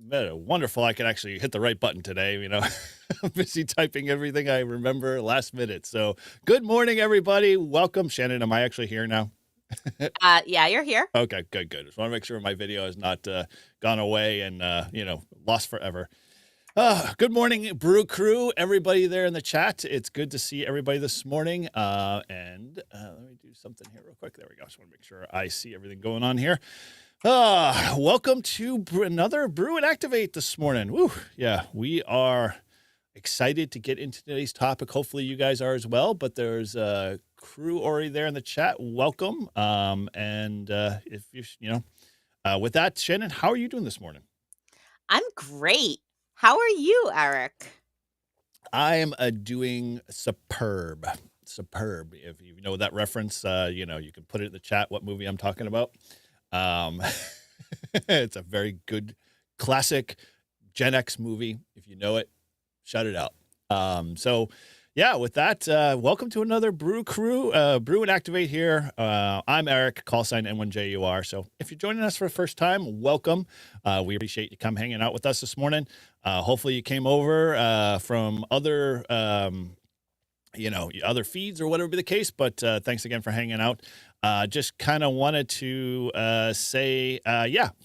Wonderful. I can actually hit the right button today. I'm busy typing everything I remember last minute. So good morning, everybody. Welcome. Shannon, am I actually here now? Yeah, you're here. Okay, good, good. Just want to make sure my video has not gone away and, lost forever. Good morning, Brew Crew, everybody there in the chat. It's good to see everybody this morning. And let me do something here real quick. There we go. Just want to make sure I see everything going on here. Welcome to another Brew and Activate this morning. Woo, yeah, we are excited to get into today's topic. Hopefully you guys are as well, but there's a crew already there in the chat. Welcome. If with that, Shannon, how are you doing this morning? I'm great. How are you, Eric? I am doing superb. Superb. If you know that reference, you can put it in the chat what movie I'm talking about. Um, it's a very good classic Gen X movie. If you know it, shout it out. Yeah, with that, welcome to another Brew Crew, Brew and Activate here. I'm Eric, call sign N1JUR. So if you're joining us for the first time, welcome. We appreciate you come hanging out with us this morning. Hopefully you came over from other other feeds or whatever be the case, but thanks again for hanging out. Just kind of wanted to say,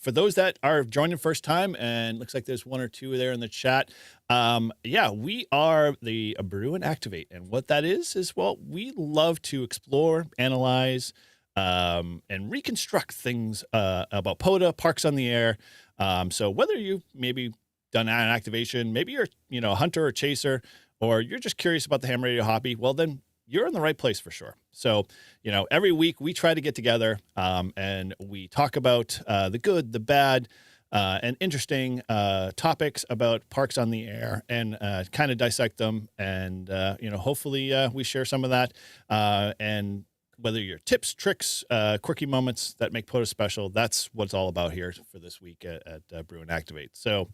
for those that are joining first time, and looks like there's one or two there in the chat. We are the Brew and Activate, and what that is, well, we love to explore, analyze, and reconstruct things about POTA, Parks on the Air. So whether you maybe done an activation, maybe you're a hunter or chaser, or you're just curious about the ham radio hobby, well, then you're in the right place for sure. So, every week we try to get together and we talk about the good, the bad, and interesting topics about parks on the air and kind of dissect them. And, hopefully we share some of that. And whether your tips, tricks, quirky moments that make POTA special, that's what's all about here for this week at Brew and Activate. So,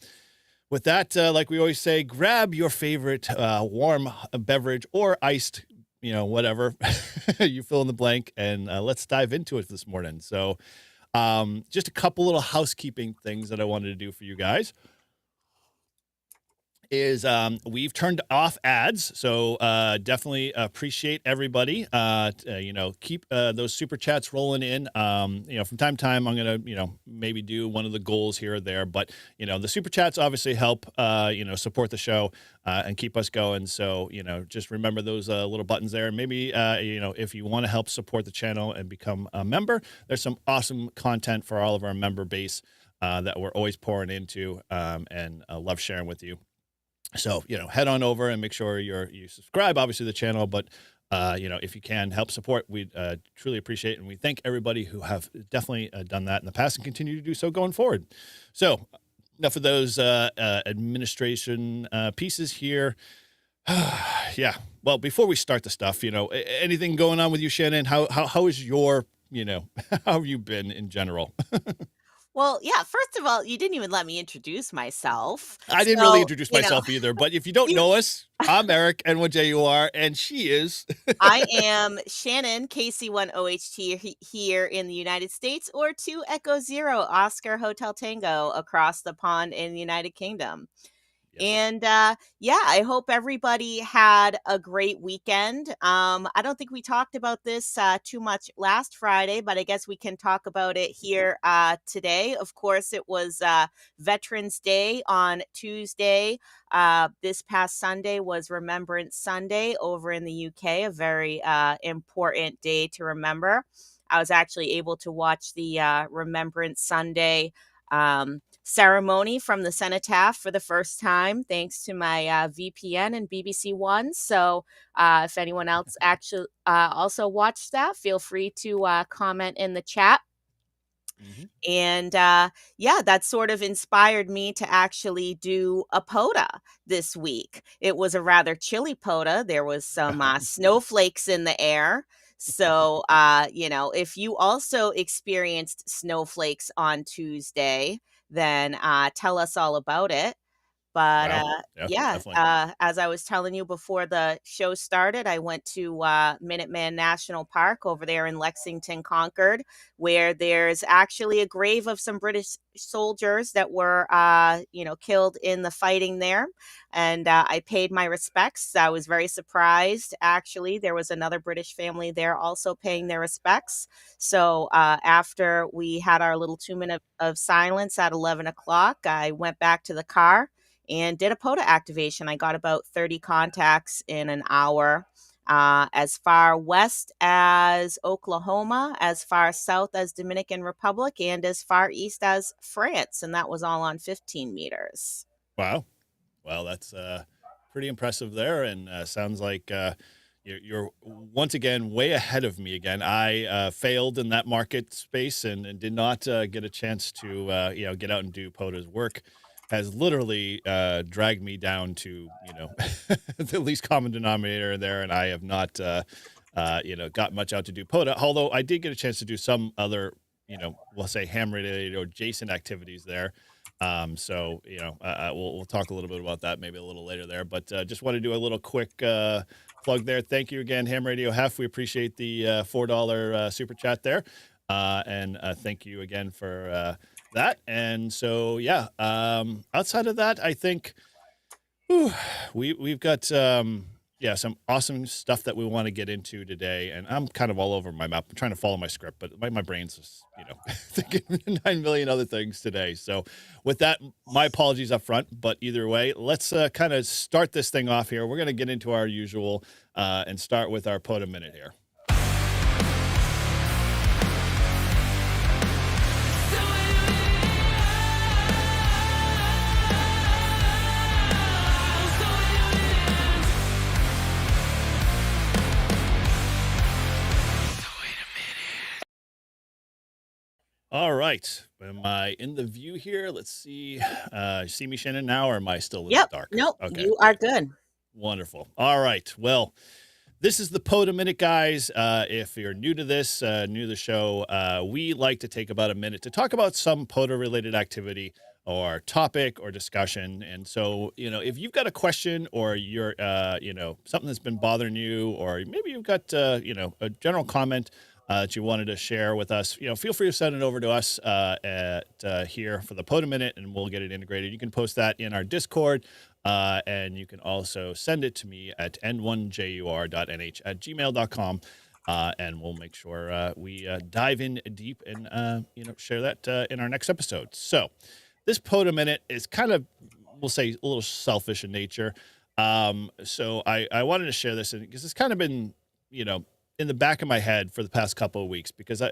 with that, like we always say, grab your favorite warm beverage or iced, whatever, you fill in the blank, and let's dive into it this morning. So just a couple little housekeeping things that I wanted to do for you guys is we've turned off ads. So definitely appreciate everybody. Keep those super chats rolling in. From time to time, I'm going to, maybe do one of the goals here or there. But, the super chats obviously help, support the show and keep us going. So, just remember those little buttons there. Maybe, if you want to help support the channel and become a member, there's some awesome content for all of our member base that we're always pouring into and love sharing with you. So, head on over and make sure you subscribe, obviously, to the channel. But, if you can help support, we'd truly appreciate it. And we thank everybody who have definitely done that in the past and continue to do so going forward. So enough of those administration pieces here. Yeah. Well, before we start the stuff, anything going on with you, Shannon? How is your, how have you been in general? Well, yeah, first of all, you didn't even let me introduce myself. I didn't really So, introduce myself either, but if you don't you know us, I'm Eric, N1JUR, and she is. I am Shannon, KC1OHT here in the United States, or 2 Echo Zero Oscar Hotel Tango across the pond in the United Kingdom. Yes, sir. And I hope everybody had a great weekend. I don't think we talked about this too much last Friday, but I guess we can talk about it here today. Of course, it was Veterans Day on Tuesday. This past Sunday was Remembrance Sunday over in the UK, a very important day to remember. I was actually able to watch the Remembrance Sunday ceremony from the cenotaph for the first time, thanks to my VPN and BBC One. So if anyone else actually also watched that, feel free to comment in the chat. Mm-hmm. And that sort of inspired me to actually do a POTA this week. It was a rather chilly POTA. There was some snowflakes in the air. So, if you also experienced snowflakes on Tuesday, then tell us all about it. But, Wow. Yeah, yeah, definitely. as I was telling you before the show started, I went to, Minuteman National Park over there in Lexington, Concord, where there's actually a grave of some British soldiers that were, killed in the fighting there, and, I paid my respects. I was very surprised, actually. There was another British family there also paying their respects. So, after we had our little 2 minute of silence at 11 o'clock, I went back to the car and did a POTA activation. I got about 30 contacts in an hour, as far west as Oklahoma, as far south as Dominican Republic, and as far east as France. And that was all on 15 meters. Wow. Well, that's pretty impressive there, and sounds like you're once again way ahead of me again. I failed in that market space and did not get a chance to get out and do POTA's work. Has literally dragged me down to the least common denominator there, and I have not got much out to do POTA. Although I did get a chance to do some other we'll say ham related or adjacent activities there. We'll talk a little bit about that maybe a little later there, but just want to do a little quick plug there. Thank you again, Ham Radio Hef. We appreciate the $4 super chat there, and thank you again for that. And so, yeah, outside of that, I think we've got some awesome stuff that we want to get into today, and I'm kind of all over my map. I'm trying to follow my script, but my brain's just thinking 9 million other things today. So with that, my apologies up front, but either way, let's kind of start this thing off here. We're going to get into our usual and start with our POTA minute here. All right. Am I in the view here? Let's see. See me, Shannon, now, or am I still in the Yep. dark? Nope. Okay. You are good. Wonderful. All right. Well, this is the POTA Minute, guys. If you're new to this, new to the show, we like to take about a minute to talk about some POTA-related activity or topic or discussion. And so, if you've got a question or you're, something that's been bothering you, or maybe you've got, a general comment that you wanted to share with us, feel free to send it over to us at here for the POTA Minute, and we'll get it integrated. You can post that in our Discord. And you can also send it to me at n1jur.nh@gmail.com. And we'll make sure we dive in deep and, share that in our next episode. So this POTA Minute is kind of, we'll say, a little selfish in nature. So I wanted to share this because it's kind of been, in the back of my head for the past couple of weeks, because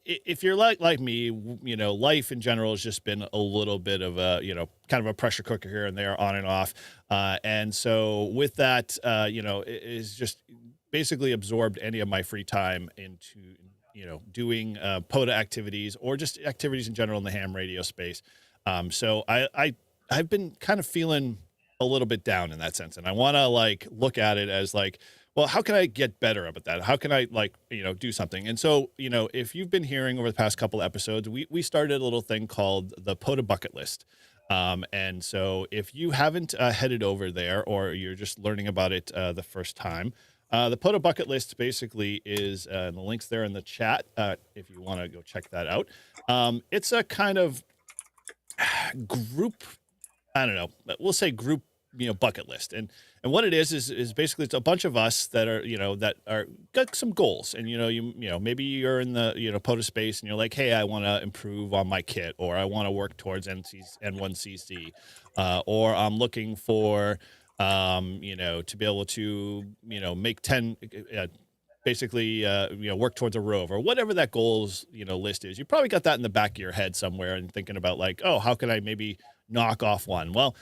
if you're like me, life in general has just been a little bit of a, kind of a pressure cooker here and there, on and off. And so with that, it is just basically absorbed any of my free time into, doing POTA activities or just activities in general in the ham radio space. So I've been kind of feeling a little bit down in that sense. And I want to look at it as well, how can I get better about that? How can I do something? And so, if you've been hearing over the past couple of episodes, we started a little thing called the POTA bucket list. And so if you haven't headed over there, or you're just learning about it the first time, the POTA bucket list basically is the links there in the chat. If you want to go check that out. It's a kind of group, I don't know, we'll say group, bucket list. And what it is basically it's a bunch of us that are, that are got some goals. And, maybe you're in the, POTA space and you're like, hey, I want to improve on my kit, or I want to work towards N1CC, or I'm looking for, to be able to, make 10, basically, work towards a rove, or whatever that goals, list is. You probably got that in the back of your head somewhere and thinking about oh, how can I maybe knock off one? Well,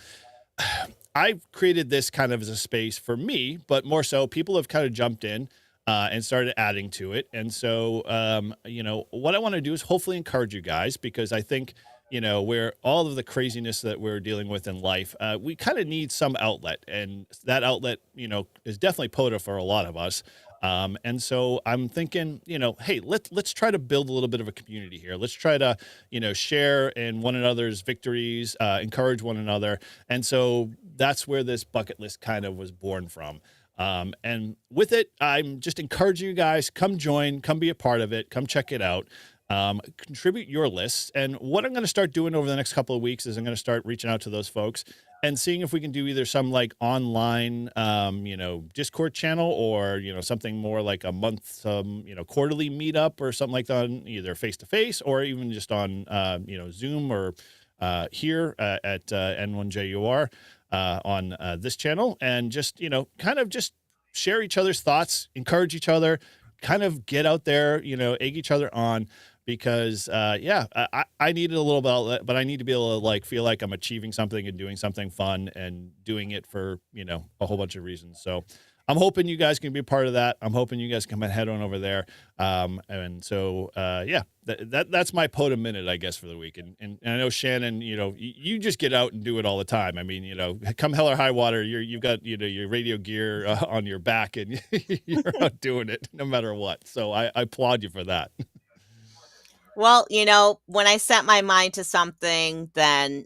I've created this kind of as a space for me, but more so people have kind of jumped in and started adding to it. And so, what I want to do is hopefully encourage you guys, because I think, where all of the craziness that we're dealing with in life, we kind of need some outlet. And that outlet, is definitely POTA for a lot of us. And so I'm thinking, hey, let's try to build a little bit of a community here. Let's try to, share in one another's victories, encourage one another. And so that's where this bucket list kind of was born from. And with it, I'm just encouraging you guys, come join, come be a part of it, come check it out. Contribute your lists. And what I'm going to start doing over the next couple of weeks is I'm going to start reaching out to those folks and seeing if we can do either some like online, Discord channel, or, something more like a month, quarterly meetup or something like that, on either face to face or even just on, Zoom, or here at N1JUR on this channel, and just, kind of just share each other's thoughts, encourage each other, kind of get out there, egg each other on. Because I needed a little bit, but I need to be able to like feel like I'm achieving something and doing something fun and doing it for, a whole bunch of reasons. So I'm hoping you guys can be a part of that. I'm hoping you guys can head on over there. And so that's my POTA minute, I guess, for the week. And I know Shannon, you just get out and do it all the time. I mean, come hell or high water, you've got, your radio gear on your back, and you're out doing it no matter what. So I applaud you for that. Well, when I set my mind to something, then,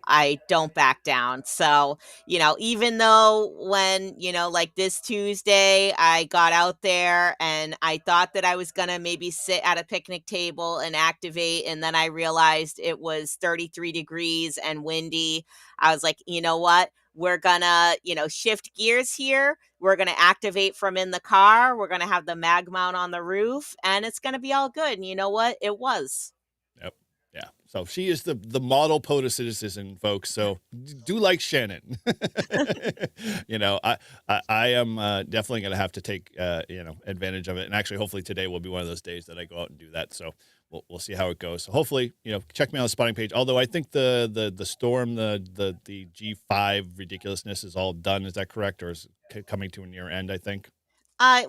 I don't back down. So, even though when, like this Tuesday, I got out there and I thought that I was going to maybe sit at a picnic table and activate, and then I realized it was 33 degrees and windy. I was like, you know what? We're gonna, shift gears here. We're gonna activate from in the car. We're gonna have the mag mount on the roof, and it's gonna be all good. And you know what? It was. Yep. Yeah. So she is the model POTA citizen, folks. So do like Shannon. I am definitely going to have to take advantage of it. And actually, hopefully today will be one of those days that I go out and do that. So we'll see how it goes. So hopefully, check me on the spotting page. Although I think the storm, the G5 ridiculousness is all done. Is that correct, or is it coming to a near end, I think?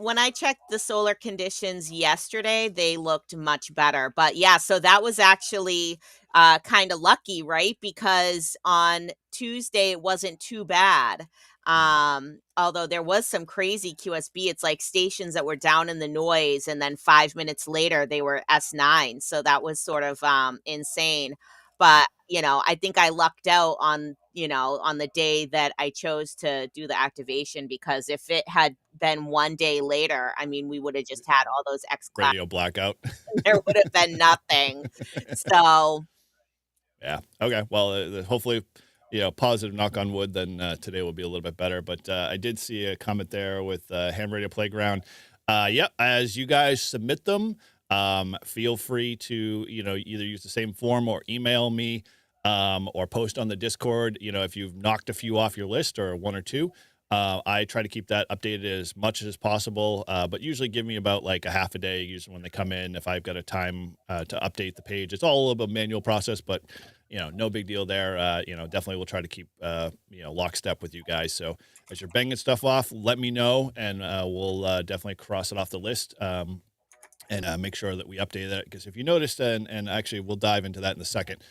When I checked the solar conditions yesterday, they looked much better. But yeah, so that was actually kind of lucky, right? Because on Tuesday it wasn't too bad. Although there was some crazy QSB. It's like stations that were down in the noise, and then 5 minutes later they were S9. So that was sort of insane. But I think I lucked out on on the day that I chose to do the activation, because if it had been one day later, I mean, we would have just had all those X class. Radio blackout. There would have been nothing. So Yeah. Okay. Well, hopefully, positive, knock on wood, then today will be a little bit better. But I did see a comment there with Ham Radio Playground. As you guys submit them, feel free to, either use the same form or email me, or post on the Discord, if you've knocked a few off your list, or one or two. I try to keep that updated as much as possible, but usually give me about like a half a day, usually when they come in, if I've got a time to update the page. It's all a little bit manual process, but, no big deal there. Definitely we'll try to keep, lockstep with you guys. So as you're banging stuff off, let me know, and we'll definitely cross it off the list. And make sure that we update that, because if you noticed, and actually we'll dive into that in a second,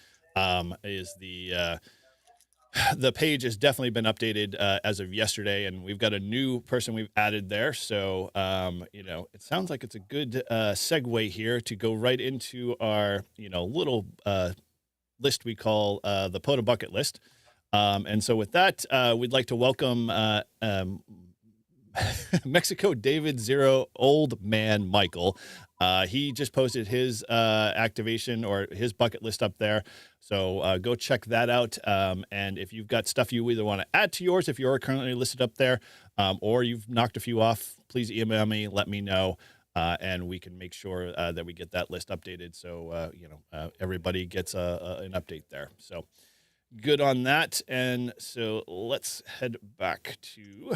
is the page has definitely been updated as of yesterday, and we've got a new person we've added there. So, it sounds like it's a good segue here to go right into our, little list we call the POTA bucket list. And so with that, we'd like to welcome Mexico David Zero Old Man Michael. He just posted his activation, or his bucket list, up there. So go check that out. And if you've got stuff you either want to add to yours, if you're currently listed up there, or you've knocked a few off, please email me, let me know. And we can make sure that we get that list updated. So, everybody gets an update there. So good on that. And so let's head back to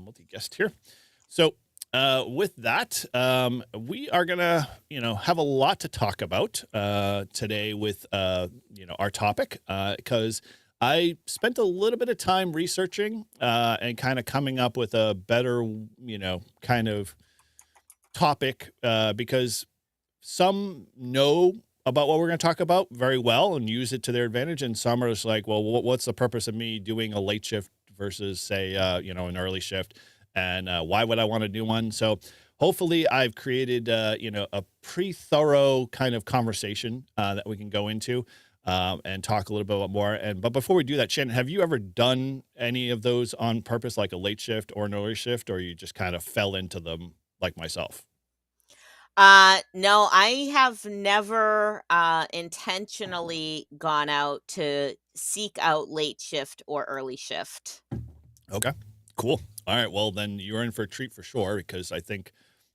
multi-guest here. So with that, we are going to, have a lot to talk about today with, our topic, because I spent a little bit of time researching and kind of coming up with a better, kind of topic, because some know about what we're going to talk about very well and use it to their advantage, and some are just like, well, what's the purpose of me doing a late shift versus, say, an early shift? and why would I want to do one. So hopefully I've created, a pretty thorough kind of conversation that we can go into and talk a little bit more. But before we do that, Shannon, have you ever done any of those on purpose, like a late shift or an early shift, or you just kind of fell into them like myself? No, I have never intentionally gone out to seek out late shift or early shift. Okay, cool. All right, well then you're in for a treat for sure because I think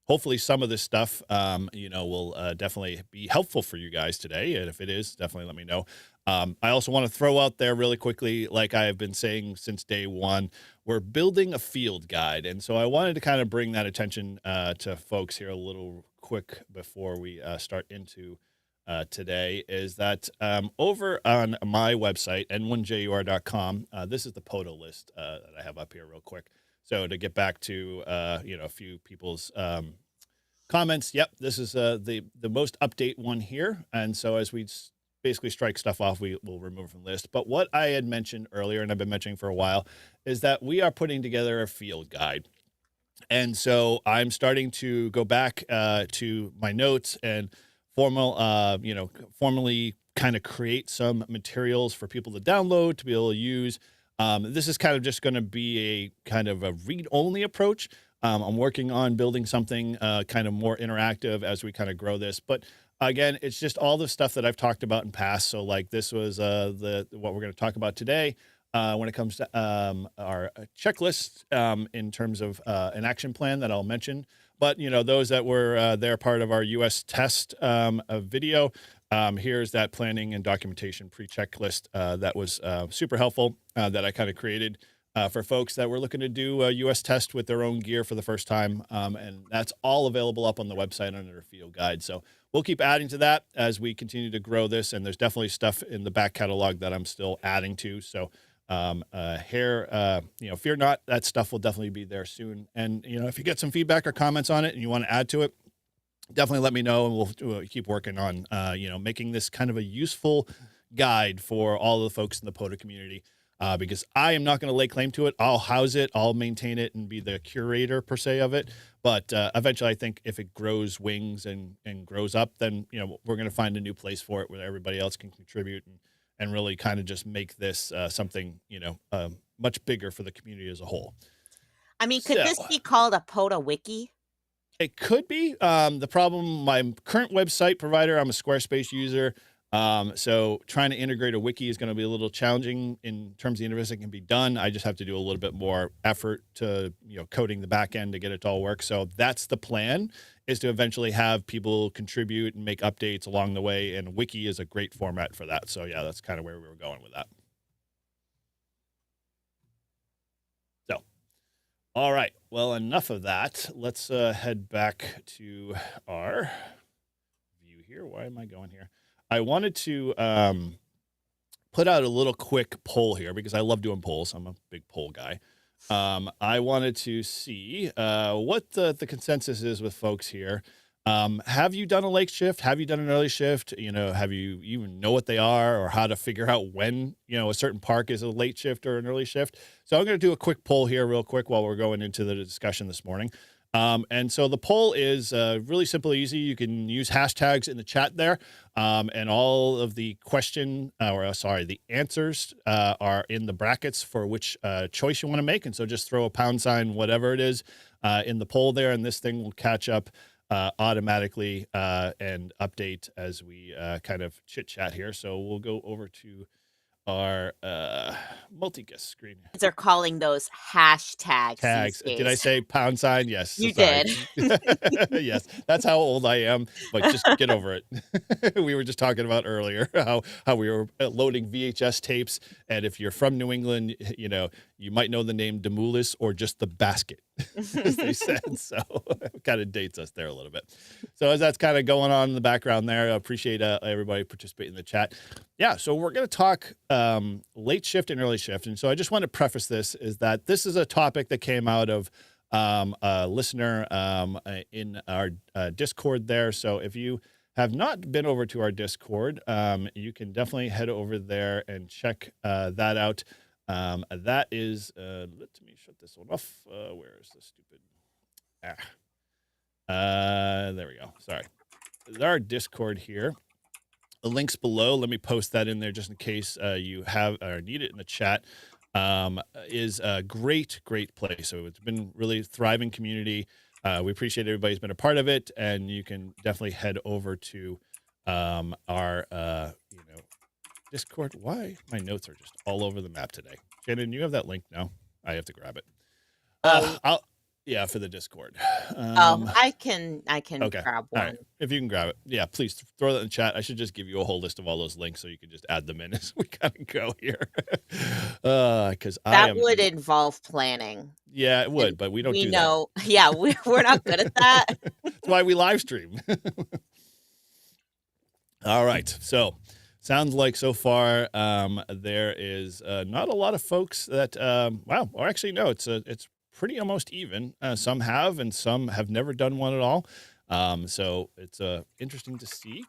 hopefully some of this stuff, will definitely be helpful for you guys today. And if it is, definitely let me know. I also want to throw out there really quickly, like I have been saying since day one, we're building a field guide, and so I wanted to kind of bring that attention to folks here a little quick before we start into today is that over on my website, n1jur.com, this is the POTA list that I have up here real quick. So to get back to, a few people's comments, yep, this is the most update one here. And so as we basically strike stuff off, we will remove from the list. But what I had mentioned earlier, and I've been mentioning for a while, is that we are putting together a field guide. And so I'm starting to go back to my notes and formally kind of create some materials for people to download to be able to use. This is kind of just going to be a kind of a read-only approach. I'm working on building something kind of more interactive as we kind of grow this. But again, it's just all the stuff that I've talked about in past. So like this was what we're going to talk about today. When it comes to our checklist in terms of an action plan that I'll mention. But, those that were there part of our U.S. test video, here's that planning and documentation pre-checklist that was super helpful that I kind of created for folks that were looking to do a U.S. test with their own gear for the first time. And that's all available up on the website under a field guide. So we'll keep adding to that as we continue to grow this. And there's definitely stuff in the back catalog that I'm still adding to. So fear not, that stuff will definitely be there soon. And, if you get some feedback or comments on it and you want to add to it, definitely let me know and we'll keep working on, making this kind of a useful guide for all the folks in the POTA community. Because I am not going to lay claim to it. I'll house it, I'll maintain it and be the curator per se of it. But eventually I think if it grows wings and grows up, then, we're going to find a new place for it where everybody else can contribute and really kind of just make this something, much bigger for the community as a whole. I mean, could So this be called a POTA wiki? it could be the problem. My current website provider, I'm a Squarespace user. So trying to integrate a wiki is going to be a little challenging in terms of the interface. It can be done. I just have to do a little bit more effort to, coding the back end to get it to all work. So that's the plan, is to eventually have people contribute and make updates along the way. And wiki is a great format for that. So yeah, that's kind of where we were going with that. So, all right. Well, enough of that. Let's head back to our view here. Why am I going here? I wanted to put out a little quick poll here because I love doing polls. I'm a big poll guy. I wanted to see what the consensus is with folks here. Have you done a late shift? Have you done an early shift? Have you even know what they are or how to figure out when, a certain park is a late shift or an early shift? So I'm going to do a quick poll here real quick while we're going into the discussion this morning. And so the poll is really simple, easy. You can use hashtags in the chat there. And all of the the answers are in the brackets for which choice you want to make. And so just throw a pound sign, whatever it is, in the poll there. And this thing will catch up automatically and update as we kind of chit chat here. So we'll go over to our multi-guest screen. They're calling those hashtags these Tags. Did I days. say pound sign? Yes. You Sorry. did. Yes. That's how old I am, but just get over it. We were just talking about earlier how we were loading VHS tapes. And if you're from New England, you might know the name Demoulas or just the basket, as they said. So it kind of dates us there a little bit. So as that's kind of going on in the background there, I appreciate everybody participating in the chat. Yeah, so we're going to talk late shift and early shift. And so I just want to preface this is that this is a topic that came out of a listener in our Discord there. So if you have not been over to our Discord, you can definitely head over there and check that out. That is, let me shut this one off. Where is the stupid? There we go. Sorry. Our Discord here. The link's below. Let me post that in there just in case you have or need it in the chat. Is a great place. So it's been really thriving community. We appreciate everybody's been a part of it, and you can definitely head over to our Discord. Why my notes are just all over the map today? Shannon, you have that link now. I have to grab it. Oh, For the Discord. I can Okay. grab All one. right. If you can grab it. Yeah, please throw that in the chat. I should just give you a whole list of all those links so you can just add them in as we kind of go here. Because That would involve planning. Yeah, it would, And but we don't we do know, yeah, we're not good at that. That's why we live stream. All right. So sounds like so far there is not a lot of folks that, or actually, no, it's pretty almost even. Some have, and some have never done one at all. So it's interesting to see.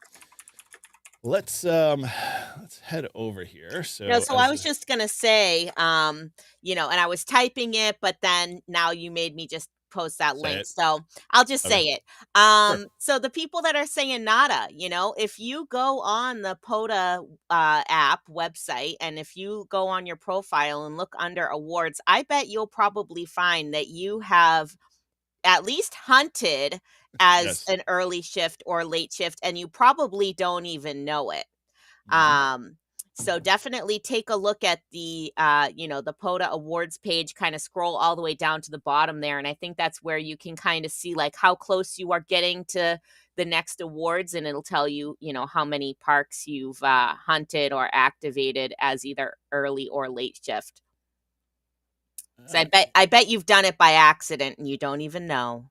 Let's head over here. So, So I was just gonna say, and I was typing it, but then now you made me just post that link. it. So I'll just Okay. say it. Sure. So the people that are saying nada, if you go on the POTA app website, and if you go on your profile and look under awards, I bet you'll probably find that you have at least hunted as Yes. an early shift or late shift, and you probably don't even know it. Mhm. So definitely take a look at the the POTA awards page, kind of scroll all the way down to the bottom there, and I think that's where you can kind of see like how close you are getting to the next awards, and it'll tell you, how many parks you've hunted or activated as either early or late shift. So I bet you've done it by accident and you don't even know.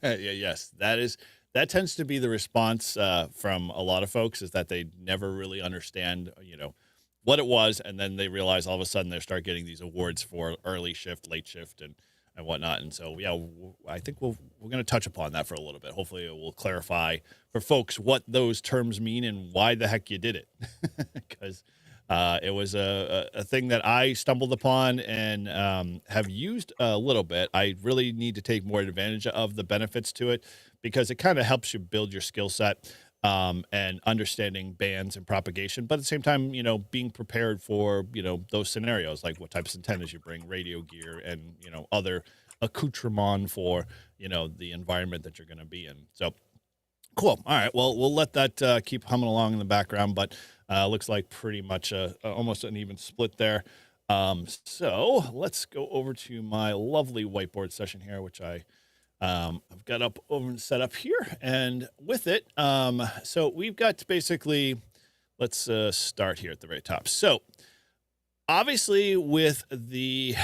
Yes, that tends to be the response from a lot of folks, is that they never really understand, what it was, and then they realize all of a sudden they start getting these awards for early shift, late shift, and whatnot. And so, yeah, I think we're going to touch upon that for a little bit. Hopefully, it will clarify for folks what those terms mean and why the heck you did it, because it was a thing that I stumbled upon and have used a little bit. I really need to take more advantage of the benefits to it, because it kind of helps you build your skill set and understanding bands and propagation. But at the same time, being prepared for, those scenarios, like what types of antennas you bring, radio gear, and, other accoutrement for, the environment that you're going to be in. So cool. All right. Well, we'll let that keep humming along in the background, but looks like pretty much almost an even split there. So let's go over to my lovely whiteboard session here, which I've got up over and set up here. And with it, so we've got basically, let's start here at the very top. So obviously with the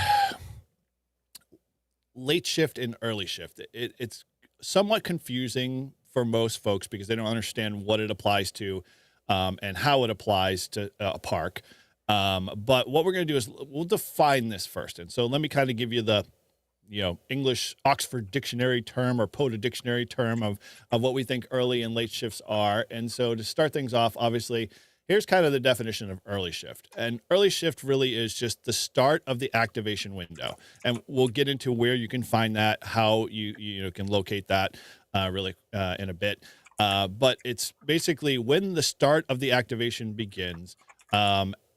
late shift and early shift, it's somewhat confusing for most folks because they don't understand what it applies to and how it applies to a park. But what we're going to do is we'll define this first. And so let me kind of give you the, English Oxford dictionary term or POTA dictionary term of what we think early and late shifts are. And so to start things off, obviously, here's kind of the definition of early shift. And early shift really is just the start of the activation window. And we'll get into where you can find that, how you can locate that really in a bit. But it's basically when the start of the activation begins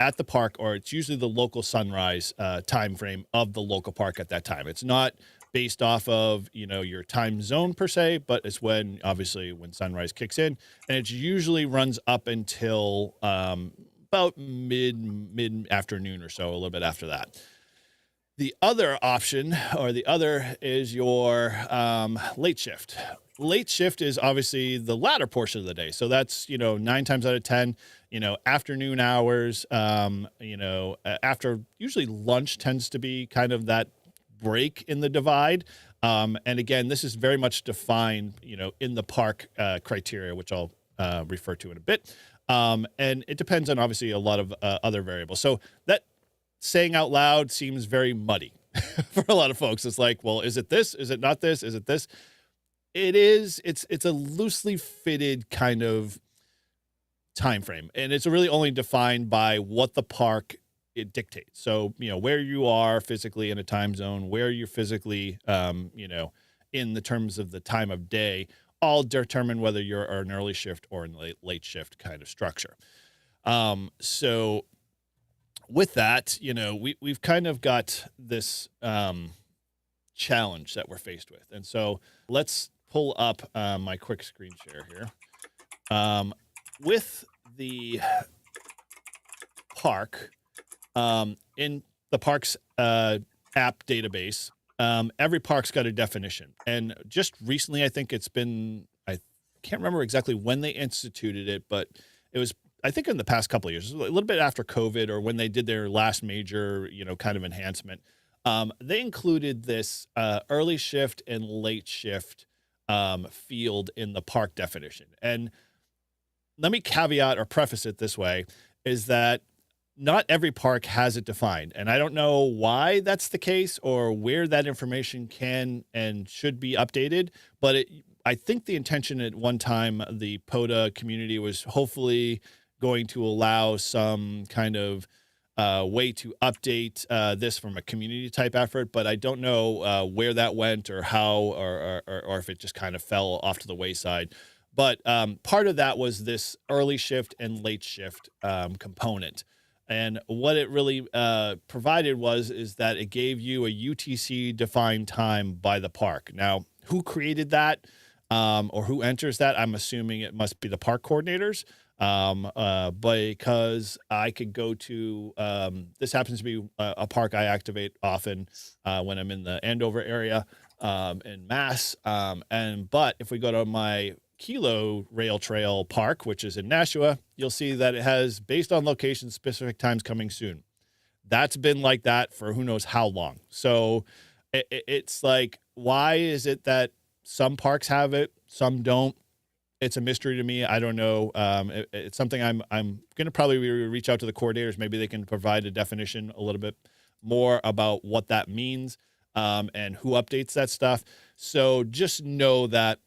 at the park, or it's usually the local sunrise time frame of the local park at that time. It's not based off of, your time zone per se, but it's obviously when sunrise kicks in, and it usually runs up until about mid afternoon or so, a little bit after that. The other option, or the other, is your late shift. Late shift is obviously the latter portion of the day. So that's, 9 times out of 10, afternoon hours, after usually lunch tends to be kind of that break in the divide. And again, this is very much defined, in the park criteria, which I'll refer to in a bit. And it depends on obviously a lot of other variables. So that saying out loud seems very muddy for a lot of folks. It's like, well, is it this? Is it not this? Is it this? It is. It's a loosely fitted kind of time frame, and it's really only defined by what the park it dictates. So, where you are physically in a time zone, where you're physically, in the terms of the time of day, all determine whether you're an early shift or in late shift kind of structure. So with that, we've kind of got this challenge that we're faced with. And so let's pull up my quick screen share here. With the park, in the park's app database, every park's got a definition. And just recently, I think I can't remember exactly when they instituted it, but it was, I think, in the past couple of years, a little bit after COVID or when they did their last major, kind of enhancement. They included this early shift and late shift field in the park definition. And let me caveat or preface it this way, is that not every park has it defined. And I don't know why that's the case or where that information can and should be updated. But I think the intention at one time, the POTA community was hopefully going to allow some kind of way to update this from a community type effort. But I don't know where that went or how, or if it just kind of fell off to the wayside. But part of that was this early shift and late shift component. And what it really provided is that it gave you a UTC defined time by the park. Now, who created that or who enters that? I'm assuming it must be the park coordinators, because I could go to, this happens to be a park I activate often when I'm in the Andover area in Mass. But if we go to my Kilo Rail Trail Park, which is in Nashua, you'll see that it has based on location, specific times coming soon. That's been like that for who knows how long. So it's like, why is it that some parks have it, some don't? It's a mystery to me. I don't know. It's something I'm going to probably reach out to the coordinators. Maybe they can provide a definition a little bit more about what that means. And who updates that stuff. So just know that,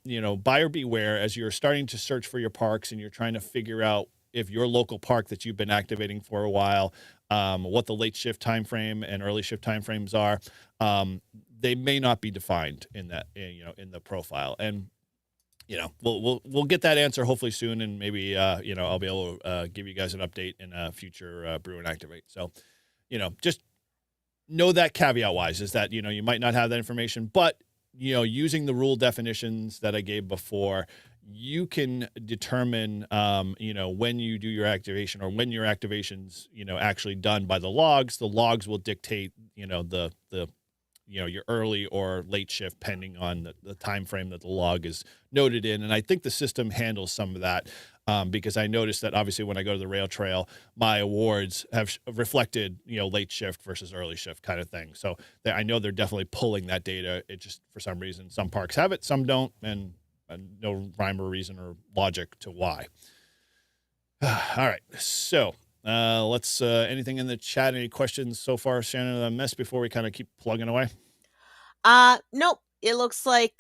buyer beware as you're starting to search for your parks and you're trying to figure out if your local park that you've been activating for a while, what the late shift time frame and early shift time frames are. They may not be defined in that, in the profile. And, we'll get that answer hopefully soon. And maybe, I'll be able to give you guys an update in a future Brew and Activate. So, just know that caveat wise is that, you might not have that information, but, using the rule definitions that I gave before, you can determine, when you do your activation or when your activation's, actually done by the logs will dictate, your early or late shift pending on the time frame that the log is noted in. And I think the system handles some of that. Because I noticed that obviously when I go to the rail trail, my awards have reflected, late shift versus early shift kind of thing. So I know they're definitely pulling that data. It just, for some reason, some parks have it, some don't, and no rhyme or reason or logic to why. All right. So let's, anything in the chat, any questions so far, Shannon, that I missed before we kind of keep plugging away? Nope. It looks like,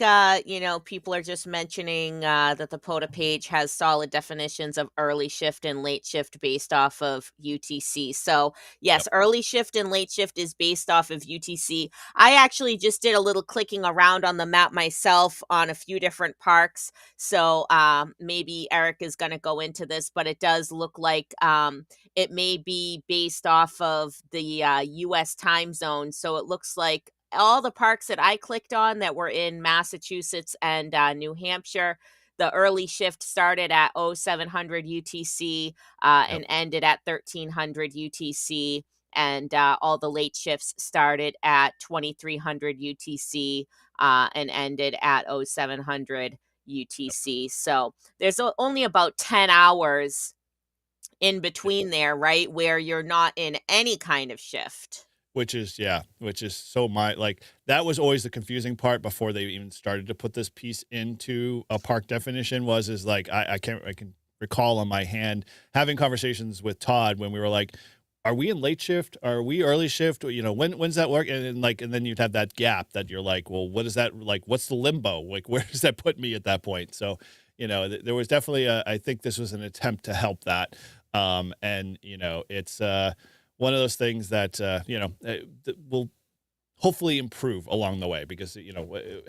people are just mentioning that the POTA page has solid definitions of early shift and late shift based off of UTC. So, yes, Yep. early shift and late shift is based off of UTC. I actually just did a little clicking around on the map myself on a few different parks. So, maybe Eric is going to go into this, but it does look like it may be based off of the US time zone. So, it looks like all the parks that I clicked on that were in Massachusetts and New Hampshire, the early shift started at 0700 UTC Yep. and ended at 1300 UTC. And all the late shifts started at 2300 UTC and ended at 0700 UTC. So there's only about 10 hours in between there, right? Where you're not in any kind of shift. Which is so that was always the confusing part before they even started to put this piece into a park definition is like, I can recall on my hand having conversations with Todd when we were like, are we in late shift? Are we early shift? When's that work? And then you'd have that gap that you're like, well, what is that? Like, what's the limbo? Like, where does that put me at that point? So, there was definitely I think this was an attempt to help that. And it's, one of those things that, that will hopefully improve along the way, because,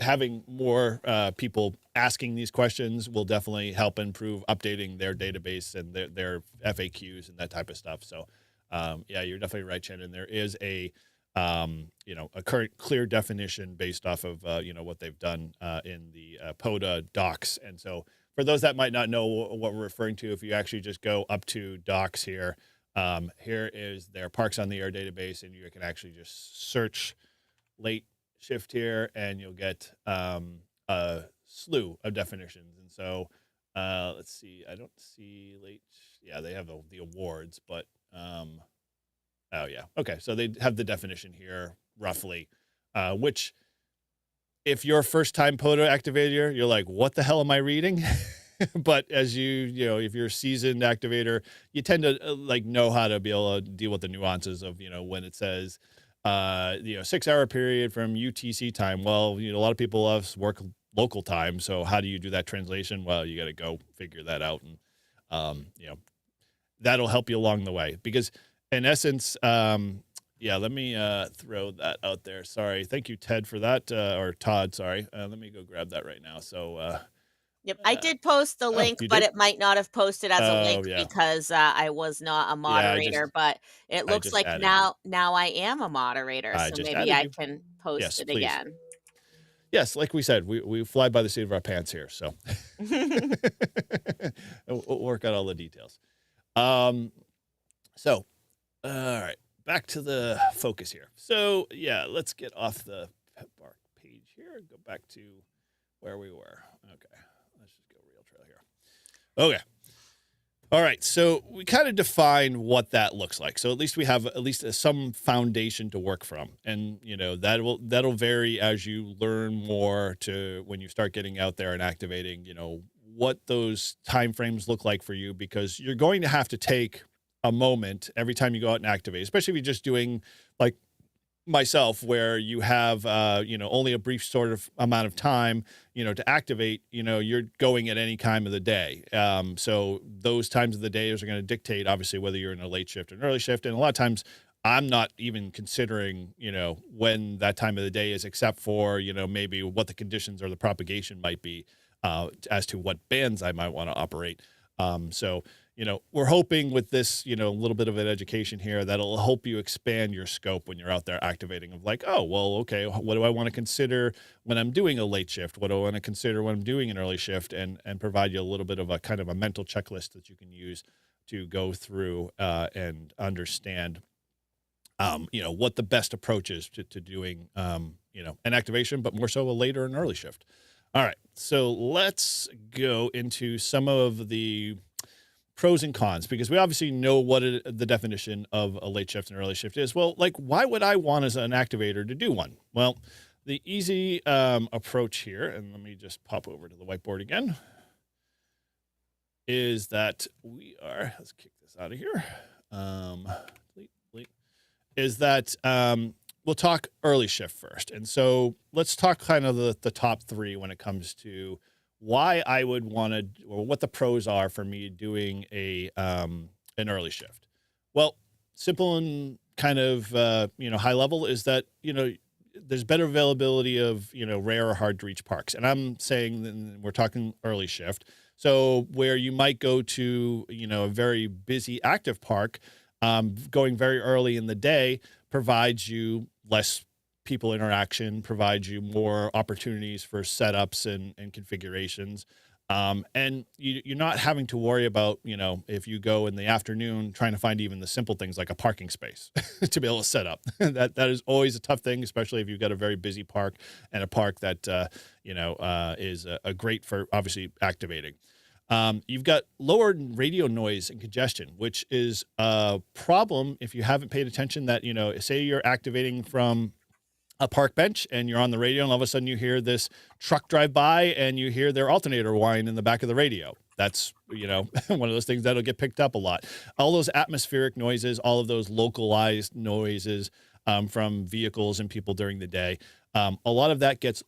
having more people asking these questions will definitely help improve updating their database and their FAQs and that type of stuff. So, yeah, you're definitely right, Shannon. There is a current clear definition based off of, what they've done in the POTA docs. And so for those that might not know what we're referring to, if you actually just go up to docs here, here is their Parks on the Air database, and you can actually just search late shift here, and you'll get a slew of definitions. And so let's see, I don't see late. Yeah, they have the awards, but oh yeah, okay, so they have the definition here roughly, which if you're a first time POTA activator, you're like, what the hell am I reading? But as if you're a seasoned activator, you tend to know how to be able to deal with the nuances of, when it says 6 hour period from UTC time. Well, a lot of people work local time. So how do you do that translation? Well, you got to go figure that out. And, that'll help you along the way, because in essence, let me throw that out there. Sorry. Thank you, Ted, for that, or Todd. Sorry. Let me go grab that right now. So, Yep, I did post the link, you but did? it might not have posted as a Oh, link yeah. because I was not a Yeah, moderator, but it I looks just like added you. now I am a moderator, I so just maybe added I you. can post Yes, it please. again. Yes, like we said, we fly by the seat of our pants here, so we'll work out all the details. So, all right, back to the focus here. So, yeah, let's get off the embark page here and go back to where we were. Okay, let's just go real trail here. Okay. All right, so we kind of define what that looks like. So at least we have some foundation to work from, and that'll vary as you learn more to when you start getting out there and activating. What those timeframes look like for you, because you're going to have to take a moment every time you go out and activate, especially if you're just doing like myself, where you have only a brief sort of amount of time to activate. You're going at any time of the day, so those times of the day are going to dictate obviously whether you're in a late shift or an early shift. And a lot of times I'm not even considering when that time of the day is, except for maybe what the conditions or the propagation might be, as to what bands I might want to operate. So we're hoping with this, a little bit of an education here, that'll help you expand your scope when you're out there activating, of like, oh, well, okay, what do I want to consider when I'm doing a late shift? What do I want to consider when I'm doing an early shift? And provide you a little bit of a kind of a mental checklist that you can use to go through and understand, what the best approach is to doing, an activation, but more so a later and early shift. All right, so let's go into some of the pros and cons, because we obviously know what the definition of a late shift and early shift is. Well, like, why would I want as an activator to do one? Well, the easy approach here, and let me just pop over to the whiteboard again, is that let's kick this out of here. Is that we'll talk early shift first. And so let's talk kind of the top three when it comes to why I would want to, or what the pros are for me doing an early shift. Well, simple and kind of, high level is that, there's better availability of, rare or hard to reach parks. And I'm saying we're talking early shift. So where you might go to, a very busy active park, going very early in the day provides you less people interaction, provides you more opportunities for setups and configurations. And you're not having to worry about, if you go in the afternoon trying to find even the simple things like a parking space to be able to set up. That is always a tough thing, especially if you've got a very busy park and a park that, is a great for obviously activating. You've got lower radio noise and congestion, which is a problem if you haven't paid attention that, say you're activating from a park bench and you're on the radio and all of a sudden you hear this truck drive by and you hear their alternator whine in the back of the radio. That's, one of those things that'll get picked up a lot. All those atmospheric noises, all of those localized noises from vehicles and people during the day, a lot of that gets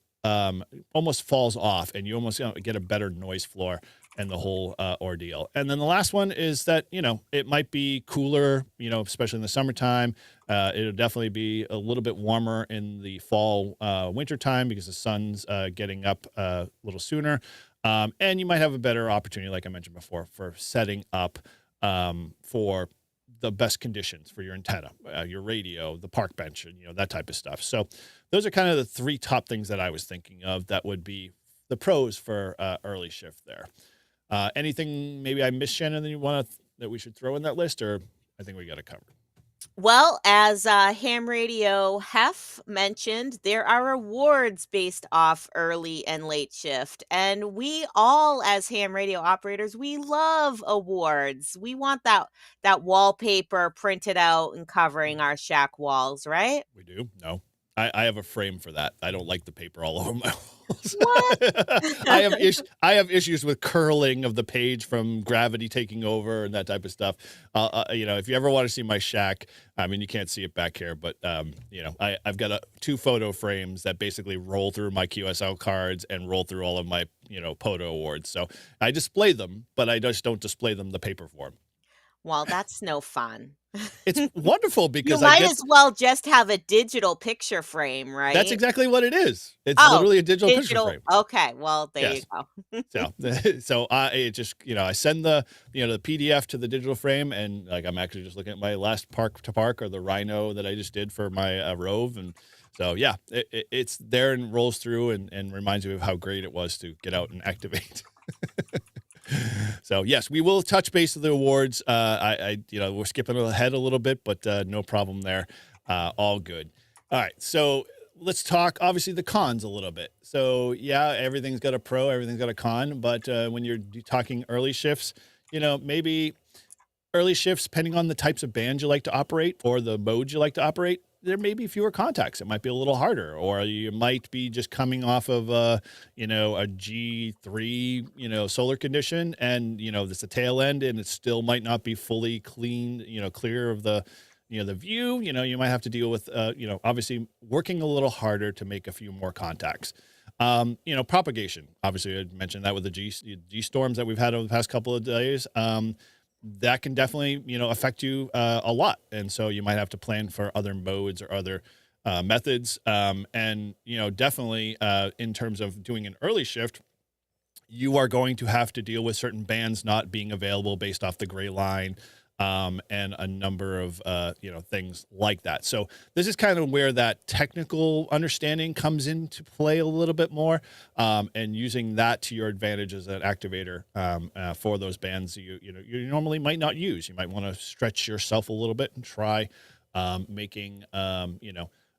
almost falls off, and you almost get a better noise floor and the whole ordeal. And then the last one is that, it might be cooler, especially in the summertime. It'll definitely be a little bit warmer in the fall, winter time because the sun's getting up a little sooner. And you might have a better opportunity, like I mentioned before, for setting up for the best conditions for your antenna, your radio, the park bench, and that type of stuff. So those are kind of the three top things that I was thinking of that would be the pros for early shift there. Anything maybe I missed, Shannon, that you want that we should throw in that list, or I think we got it covered. Well, as Ham Radio Hef mentioned, there are awards based off early and late shift. And we all, as ham radio operators, we love awards. We want that wallpaper printed out and covering our shack walls, right? We do? No. I have a frame for that. I don't like the paper all over my walls. What? I have issues with curling of the page from gravity taking over and that type of stuff. If you ever want to see my shack, I mean, you can't see it back here, but I've got two photo frames that basically roll through my QSL cards and roll through all of my POTA awards. So I display them, but I just don't display them the paper form. Well, that's no fun. It's wonderful You because I might get as well just have a digital picture frame, That's right? exactly what it is. It's Oh, literally a digital picture digital. frame. Okay, well, there you Yes. go. So I just I send the PDF to the digital frame, and like I'm actually just looking at my last park to park or the Rhino that I just did for my Rove, and so yeah, it's there and rolls through and reminds me of how great it was to get out and activate. So yes, we will touch base with the awards. We're skipping ahead a little bit, but no problem there. All good. All right, so let's talk obviously the cons a little bit. So yeah, everything's got a pro, everything's got a con, but when you're talking early shifts, maybe early shifts, depending on the types of bands you like to operate or the modes you like to operate, there may be fewer contacts. It might be a little harder, or you might be just coming off of a G3, solar condition, and it's a tail end, and it still might not be fully clean, clear of the the view. You might have to deal with obviously working a little harder to make a few more contacts. Propagation. Obviously, I mentioned that with the G storms that we've had over the past couple of days. That can definitely, affect you a lot. And so you might have to plan for other modes or other methods. And, definitely in terms of doing an early shift, you are going to have to deal with certain bands not being available based off the gray line, and a number of, things like that. So this is kind of where that technical understanding comes into play a little bit more, and using that to your advantage as an activator for those bands you normally might not use. You might want to stretch yourself a little bit and try making,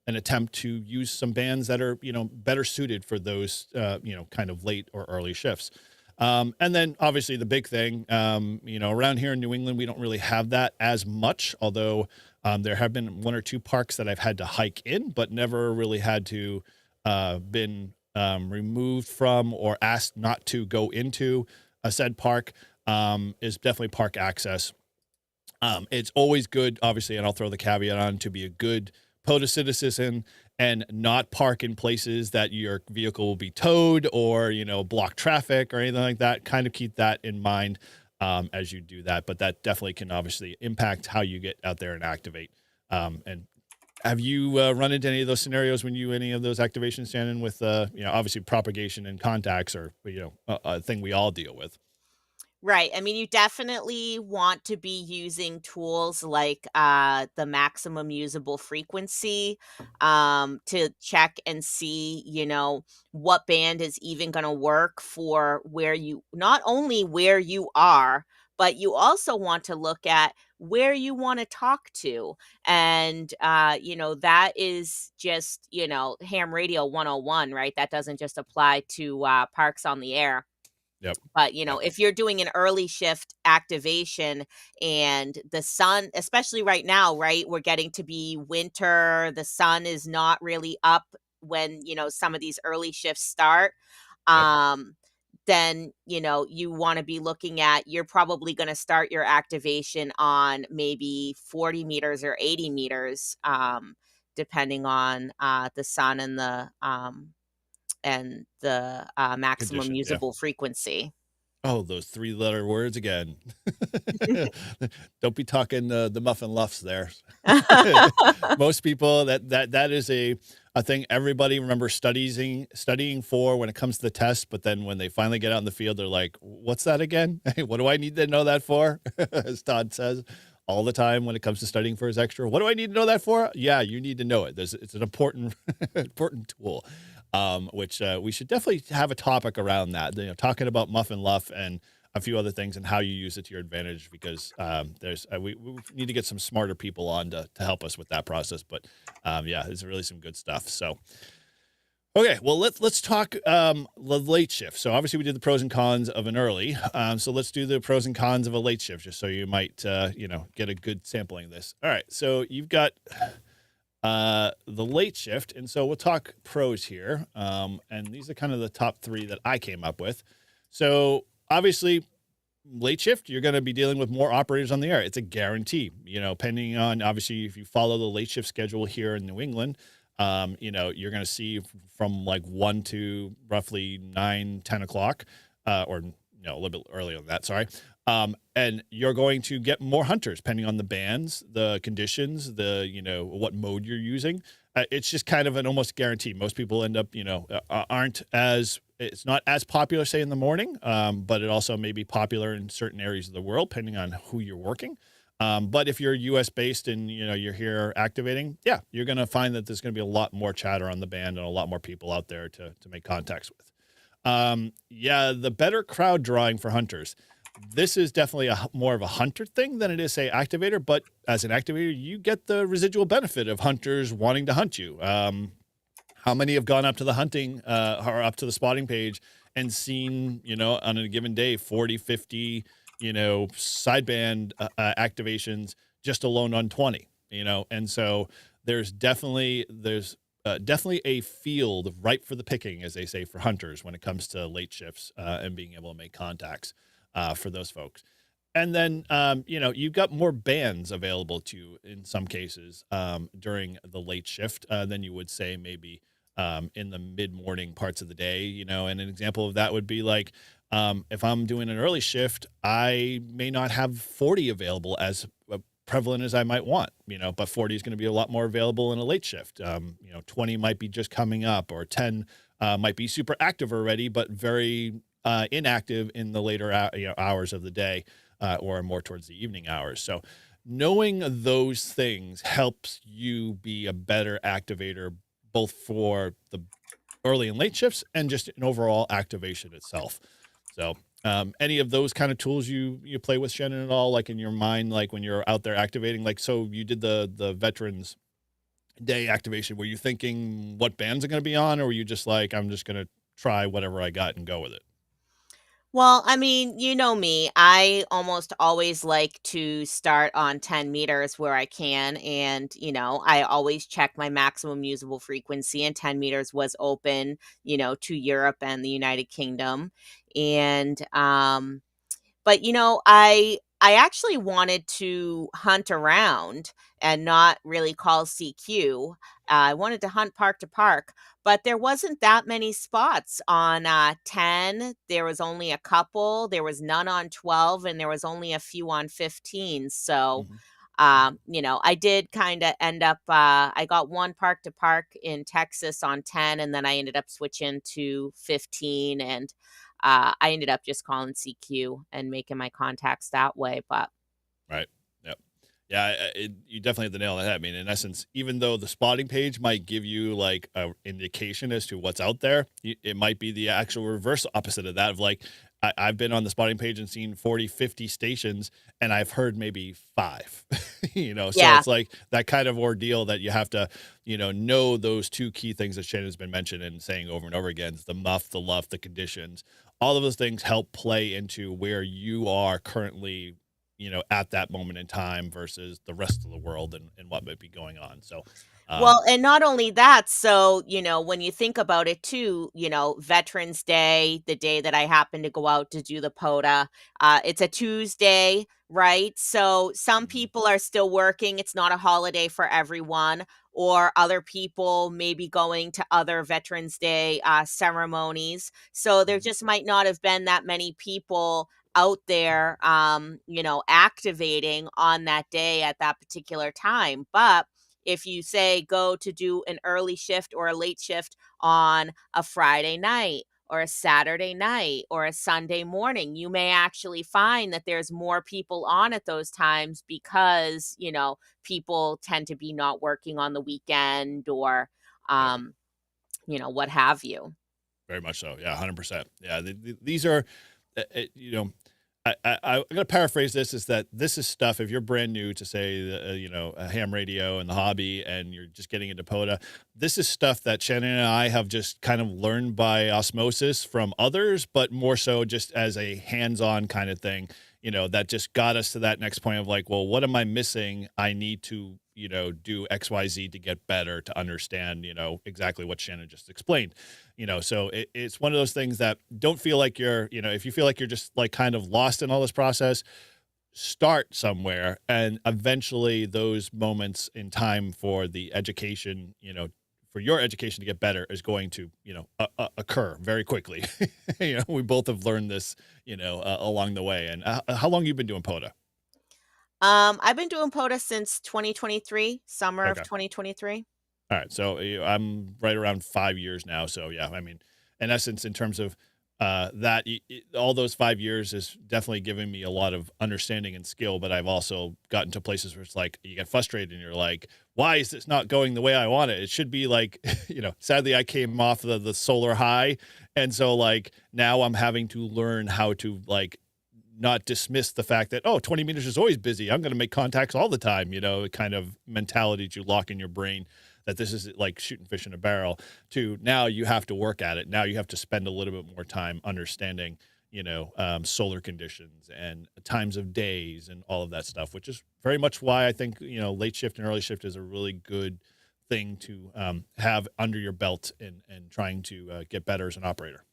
an attempt to use some bands that are, better suited for those, kind of late or early shifts. And then obviously the big thing, around here in New England, we don't really have that as much, although there have been one or two parks that I've had to hike in, but never really had to been removed from or asked not to go into a said park, is definitely park access. It's always good, obviously, and I'll throw the caveat on, to be a good POTA citizen and not park in places that your vehicle will be towed or, block traffic or anything like that. Kind of keep that in mind as you do that. But that definitely can obviously impact how you get out there and activate. And have you run into any of those scenarios when any of those activations, Shannon, with, obviously propagation and contacts are, a thing we all deal with? Right. I mean, you definitely want to be using tools like the maximum usable frequency to check and see, what band is even going to work for where you, not only where you are, but you also want to look at where you want to talk to. And, that is just, ham radio 101, right? That doesn't just apply to parks on the air. Yep. But, Yep. if you're doing an early shift activation and the sun, especially right now, right? We're getting to be winter. The sun is not really up when, some of these early shifts start. Yep. Um, then, you want to be looking at, you're probably going to start your activation on maybe 40 meters or 80 meters, depending on the sun and the maximum Condition. Yeah. usable frequency. Oh, those three-letter words again. Don't be talking the muffin luffs there. Most people that is a thing everybody remembers studying for when it comes to the test, but then when they finally get out in the field, they're like, "What's that again? What do I need to know that for?" As Todd says all the time when it comes to studying for his extra. What do I need to know that for? Yeah, you need to know it. It's an important important tool. Which we should definitely have a topic around that. Talking about muffin luff and a few other things and how you use it to your advantage, because we need to get some smarter people on to help us with that process. But yeah, it's really some good stuff. So okay, well let's talk the late shift. So obviously we did the pros and cons of an early. So let's do the pros and cons of a late shift, just so you might get a good sampling of this. All right, so you've got the late shift, and so we'll talk pros here. And these are kind of the top three that I came up with. So obviously, late shift, you're going to be dealing with more operators on the air. It's a guarantee, pending on, obviously, if you follow the late shift schedule here in New England, you're going to see from like 1 to roughly 9, 10 o'clock, or a little bit earlier than that, sorry. And you're going to get more hunters depending on the bands, the conditions, what mode you're using. It's just kind of an almost guarantee. Most people end up, it's not as popular, say, in the morning, but it also may be popular in certain areas of the world, depending on who you're working. But if you're US based and, you're here activating, yeah, you're going to find that there's going to be a lot more chatter on the band and a lot more people out there to make contacts with. The better crowd drawing for hunters. This is definitely more of a hunter thing than it is, say, activator. But as an activator, you get the residual benefit of hunters wanting to hunt you. How many have gone up to the hunting or up to the spotting page and seen, on a given day, 40, 50, sideband activations just alone on 20, And so there's definitely a field ripe for the picking, as they say, for hunters when it comes to late shifts and being able to make contacts for those folks. And then, you've got more bands available to you in some cases during the late shift than you would say maybe in the mid-morning parts of the day, and an example of that would be like, if I'm doing an early shift, I may not have 40 available as prevalent as I might want, but 40 is going to be a lot more available in a late shift. 20 might be just coming up, or 10 might be super active already, but very inactive in the later hours of the day or more towards the evening hours. So knowing those things helps you be a better activator, both for the early and late shifts and just an overall activation itself. So any of those kind of tools you play with, Shannon, at all, like in your mind, like when you're out there activating, like, so you did the Veterans Day activation, were you thinking what bands are going to be on, or were you just like, I'm just going to try whatever I got and go with it? Well, I mean, you know me. I almost always like to start on 10 meters where I can. And, I always check my maximum usable frequency, and 10 meters was open, to Europe and the United Kingdom. And, but, I actually wanted to hunt around and not really call CQ. I wanted to hunt park to park, but there wasn't that many spots on 10. There was only a couple. There was none on 12, and there was only a few on 15. So, Mm-hmm. Mm-hmm. I did kind of end up, I got one park to park in Texas on 10, and then I ended up switching to 15. And I ended up just calling CQ and making my contacts that way. But Right. Yep. Yeah, you definitely hit the nail on the head. I mean, in essence, even though the spotting page might give you like a indication as to what's out there, it might be the actual reverse opposite of that. Of like, I've been on the spotting page and seen 40, 50 stations, and I've heard maybe 5. So yeah, it's like that kind of ordeal that you have to, know those two key things that Shannon's been mentioning and saying over and over again: the muff, the luff, the conditions. All of those things help play into where you are currently, at that moment in time versus the rest of the world and what might be going on. So Um, Well, and not only that, so, when you think about it too, Veterans Day, the day that I happen to go out to do the POTA, it's a Tuesday, right? So some mhm, people are still working. It's not a holiday for everyone, or other people may be going to other Veterans Day ceremonies. So there mhm, just might not have been that many people out there, activating on that day at that particular time. But if you say go to do an early shift or a late shift on a Friday night or a Saturday night or a Sunday morning, you may actually find that there's more people on at those times because, people tend to be not working on the weekend or, yep. um, what have you. Very much so. Yeah, 100%. Yeah, these are, I'm going to paraphrase this is that this is stuff, if you're brand new to say, a ham radio and the hobby and you're just getting into POTA, this is stuff that Shannon and I have just kind of learned by osmosis from others, but more so just as a hands-on kind of thing, that just got us to that next point of like, well, what am I missing? I need to, do XYZ to get better, to understand, exactly what Shannon just explained. So it's one of those things that don't feel like you're, if you feel like you're just like kind of lost in all this process, start somewhere, and eventually those moments in time for the education, for your education to get better is going to, occur very quickly. We both have learned this, along the way. And how long you been doing POTA? I've been doing POTA since 2023, summer of Okay. 2023. All right, so I'm right around 5 years now. So yeah, I mean, in essence, in terms of all those 5 years is definitely giving me a lot of understanding and skill. But I've also gotten to places where it's like you get frustrated and you're like, why is this not going the way I want it? It should be like, Sadly, I came off the solar high, and so like now I'm having to learn how to like not dismiss the fact that 20 meters is always busy. I'm going to make contacts all the time. Kind of mentality that you lock in your brain that this is like shooting fish in a barrel. To now you have to work at it. Now you have to spend a little bit more time understanding, solar conditions and times of days and all of that stuff, which is very much why I think late shift and early shift is a really good thing to have under your belt and trying to get better as an operator.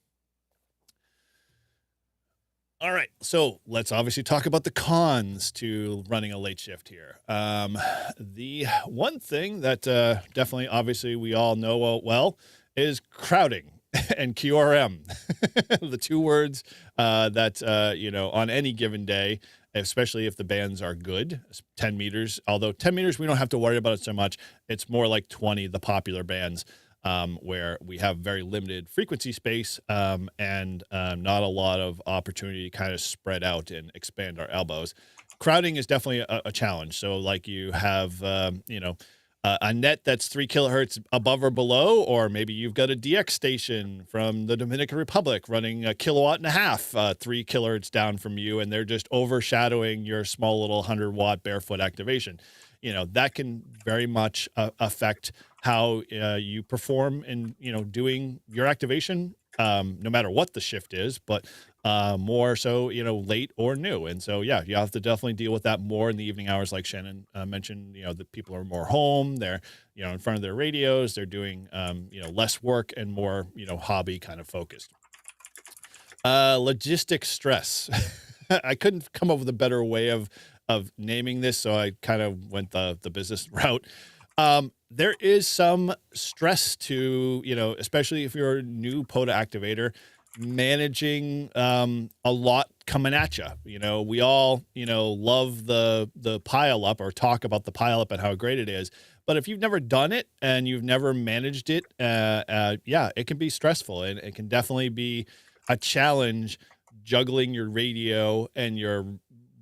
All right, so let's obviously talk about the cons to running a late shift here. The one thing that definitely, obviously, we all know well is crowding and QRM, the two words that on any given day, especially if the bands are good, 10 meters. Although 10 meters, we don't have to worry about it so much. It's more like 20, the popular bands where we have very limited frequency space and not a lot of opportunity to kind of spread out and expand our elbows. Crowding is definitely a challenge. So, like, you have, a net that's 3 kilohertz above or below, or maybe you've got a DX station from the Dominican Republic running a kilowatt and a half, 3 kilohertz down from you, and they're just overshadowing your small little 100-watt barefoot activation. That can very much affect how you perform in doing your activation, no matter what the shift is, but more so late or new. And so yeah, you have to definitely deal with that more in the evening hours, like Shannon mentioned. The people are more home, they're in front of their radios, they're doing less work and more hobby kind of focused. Logistic stress. I couldn't come up with a better way of naming this, so I kind of went the business route. There is some stress to, especially if you're a new POTA activator, managing a lot coming at you. We all, love the pile up or talk about the pile up and how great it is. But if you've never done it and you've never managed it, yeah, it can be stressful, and it can definitely be a challenge juggling your radio and your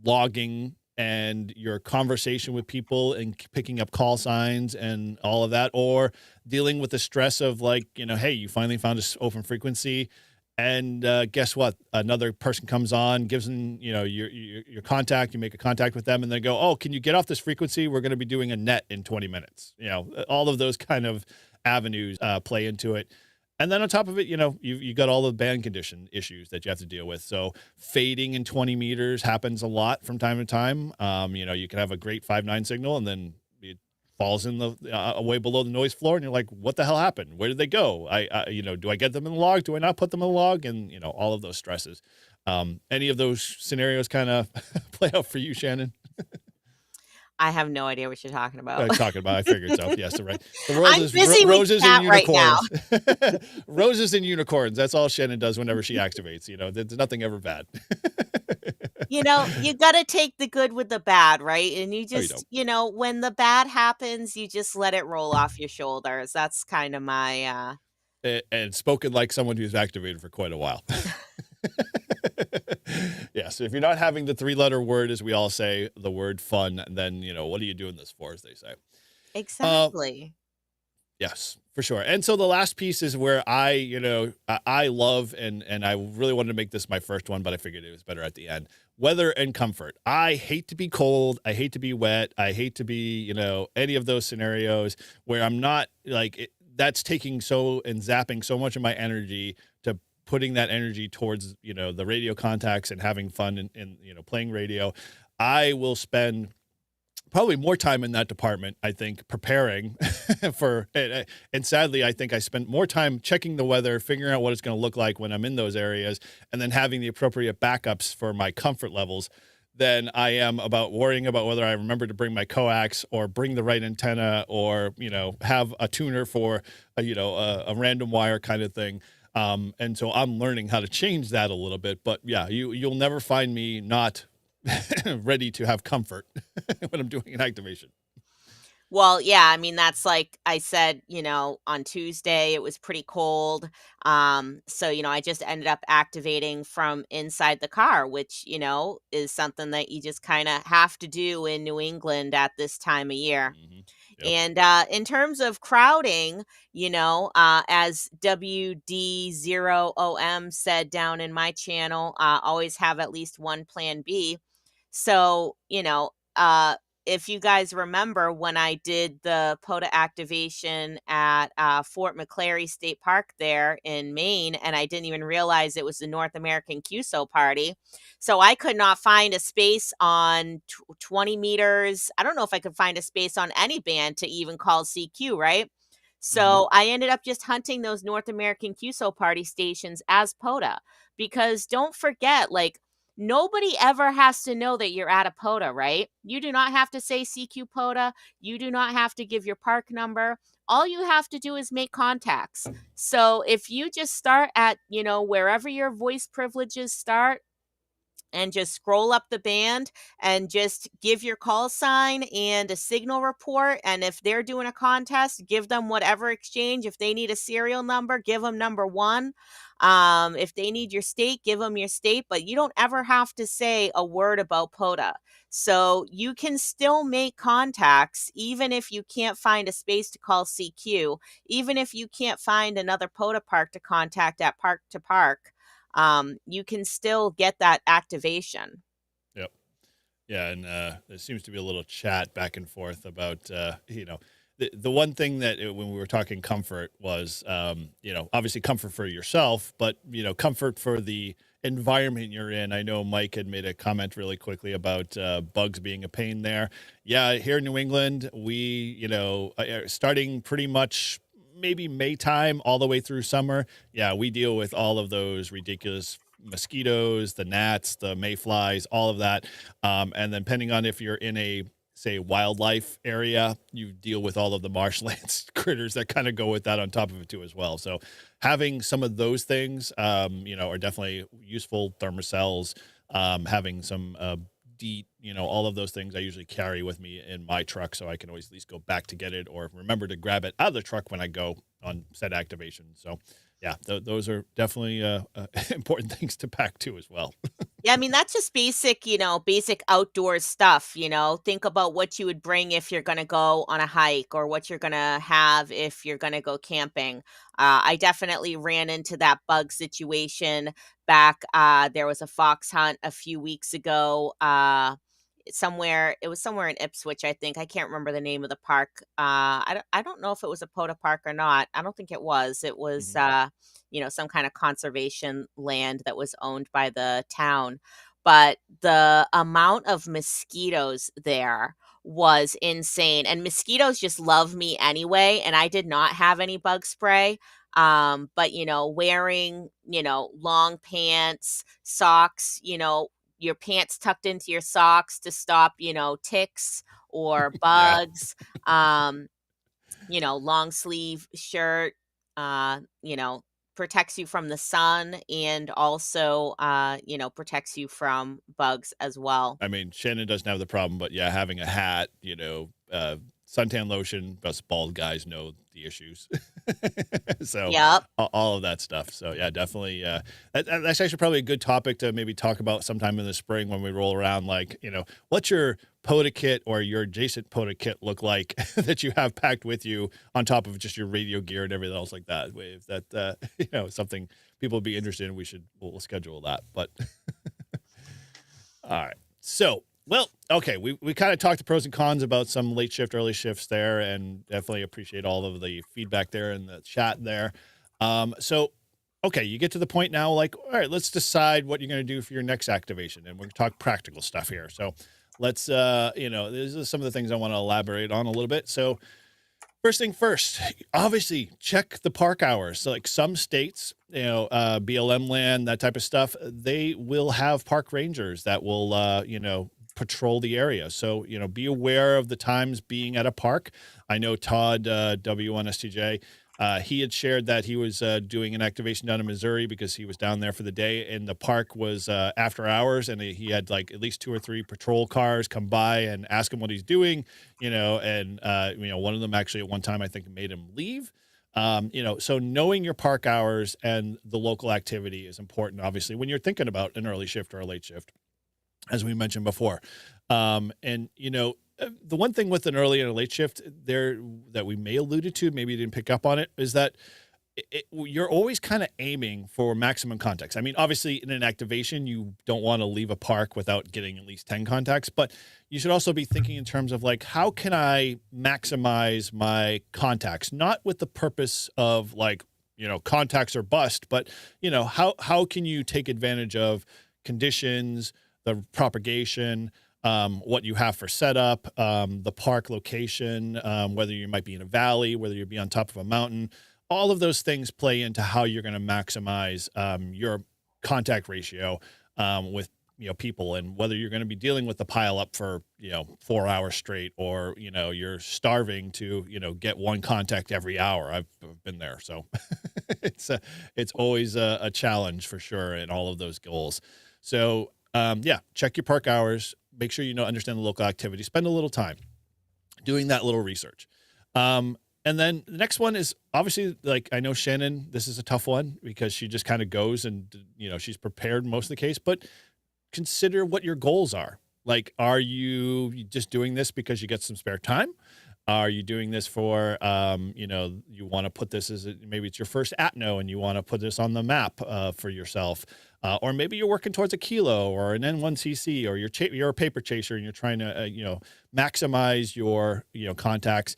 logging and your conversation with people and picking up call signs and all of that, or dealing with the stress of like, hey, you finally found this open frequency. And guess what? Another person comes on, gives them, your contact. You make a contact with them, and they go, "Oh, can you get off this frequency? We're going to be doing a net in 20 minutes." All of those kind of avenues play into it. And then on top of it, you got all the band condition issues that you have to deal with. So fading in 20 meters happens a lot from time to time. You can have a great 5.9 signal and then falls in the way below the noise floor, and you're like, what the hell happened? Where did they go? Do I get them in the log? Do I not put them in the log? And all of those stresses. Any of those scenarios kind of play out for you, Shannon? I have no idea what you're talking about. Talking about, I figured so. Yes, the right. The world I'm is busy with roses and chat right now. unicorns. Roses and unicorns. That's all Shannon does whenever she activates. There's nothing ever bad. You gotta take the good with the bad, right? And you Oh, you just, don't. when the bad happens, you just let it roll off your shoulders. That's kind of my And spoken like someone who's activated for quite a while. Yeah, so if you're not having the 3-letter word, as we all say, the word fun, then, what are you doing this for, as they say. Uh, exactly. yes, for sure. And so the last piece is where I love, and I really wanted to make this my first one, but I figured it was better at the end. Weather and comfort. I hate to be cold. I hate to be wet. I hate to be, any of those scenarios where I'm not that's taking so and zapping so much of my energy to putting that energy towards, the radio contacts and having fun and playing radio. I will spend probably more time in that department, I think, preparing and sadly, I think I spent more time checking the weather, figuring out what it's going to look like when I'm in those areas, and then having the appropriate backups for my comfort levels than I am about worrying about whether I remember to bring my coax or bring the right antenna or, have a tuner for a random wire kind of thing. And so I'm learning how to change that a little bit, but yeah, you'll never find me not ready to have comfort when I'm doing an activation. Well, yeah, I mean, that's like I said, on Tuesday it was pretty cold. So, I just ended up activating from inside the car, which, is something that you just kind of have to do in New England at this time of year. Yep. And in terms of crowding, as WD0OM said down in my channel, always have at least one plan B. So, if you guys remember when I did the POTA activation at Fort McClary State Park there in Maine, and I didn't even realize it was the North American QSO party. So I could not find a space on 20 meters. I don't know if I could find a space on any band to even call CQ, right? Mhm. So I ended up just hunting those North American QSO party stations as POTA because don't forget, like, nobody ever has to know that you're at a POTA, right? You do not have to say CQ POTA. You do not have to give your park number. All you have to do is make contacts. So if you just start at, wherever your voice privileges start, and just scroll up the band and just give your call sign and a signal report. And if they're doing a contest, give them whatever exchange. If they need a serial number, give them number one. If they need your state, give them your state, but you don't ever have to say a word about POTA. So you can still make contacts even if you can't find a space to call CQ, even if you can't find another POTA park to contact at park to park. You can still get that activation. Yep. Yeah, and there seems to be a little chat back and forth about the one thing that when we were talking comfort was obviously comfort for yourself, but comfort for the environment you're in. I know Mike had made a comment really quickly about bugs being a pain there. Yeah, here in New England, we starting pretty much maybe May time all the way through summer. Yeah, we deal with all of those ridiculous mosquitoes, the gnats, the mayflies, all of that. And then depending on if you're in a say wildlife area, you deal with all of the marshlands critters that kind of go with that on top of it too as well. So having some of those things, are definitely useful. Thermocells, having some DEET, all of those things I usually carry with me in my truck so I can always at least go back to get it or remember to grab it out of the truck when I go on said activation. So yeah, those are definitely important things to pack too as well. Yeah, I mean, that's just basic, basic outdoor stuff, Think about what you would bring if you're going to go on a hike or what you're going to have if you're going to go camping. I definitely ran into that bug situation back. There was a fox hunt a few weeks ago. It was somewhere in Ipswich, I think. I can't remember the name of the park. I don't know if it was a POTA park or not. I don't think it was. It was Mhm. some kind of conservation land that was owned by the town. but the amount of mosquitoes there was insane. And mosquitoes just love me anyway. And I did not have any bug spray. But wearing, long pants, socks, your pants tucked into your socks to stop, ticks or Yeah. bugs. Um, long sleeve shirt, uh, you know, protects you from the sun and also, protects you from bugs as well. I mean, Shannon doesn't have the problem, but yeah, having a hat, suntan lotion, us bald guys know the issues. So Yep. all of that stuff. So yeah, definitely. That's actually probably a good topic to maybe talk about sometime in the spring when we roll around. Like, what's your POTA kit or your adjacent POTA kit look like that you have packed with you on top of just your radio gear and everything else like that. If that, something people would be interested in, we'll schedule that. But all right. So, well, okay, we kind of talked the pros and cons about some late shift, early shifts there, and definitely appreciate all of the feedback there in the chat there. So, okay, you get to the point now, like, all right, let's decide what you're going to do for your next activation, and we're going to talk practical stuff here. So, let's, these are some of the things I want to elaborate on a little bit. So, first thing first, obviously check the park hours. So like some states, BLM land, that type of stuff, they will have park rangers that will, patrol the area. So, be aware of the times being at a park. I know Todd, W1STJ, he had shared that he was doing an activation down in Missouri because he was down there for the day, and the park was after hours, and he had like at least 2 or 3 patrol cars come by and ask him what he's doing, and one of them actually at one time I think made him leave. So knowing your park hours and the local activity is important, obviously, when you're thinking about an early shift or a late shift, as we mentioned before. The one thing with an early and a late shift there that we may alluded to, maybe you didn't pick up on it, is that you're always kind of aiming for maximum contacts. I mean, obviously in an activation, you don't want to leave a park without getting at least 10 contacts, but you should also be thinking in terms of like, how can I maximize my contacts? Not with the purpose of like, contacts or bust, but how can you take advantage of conditions, the propagation, what you have for setup, the park location, whether you might be in a valley, whether you be on top of a mountain. All of those things play into how you're going to maximize your contact ratio with people, and whether you're going to be dealing with the pile up for 4 hours straight, or you're starving to get one contact every hour. I've been there, so it's always a challenge for sure in all of those goals. So check your park hours. Make sure understand the local activity. Spend a little time doing that little research. And then the next one is obviously, like, I know Shannon, this is a tough one because she just kind of goes and, she's prepared most of the case, but consider what your goals are. Like, are you just doing this because you get some spare time? Are you doing this for, you want to put this as maybe it's your first atno and you want to put this on the map for yourself? Or maybe you're working towards a kilo or an N1cc, or you're a paper chaser and you're trying to, maximize your, contacts.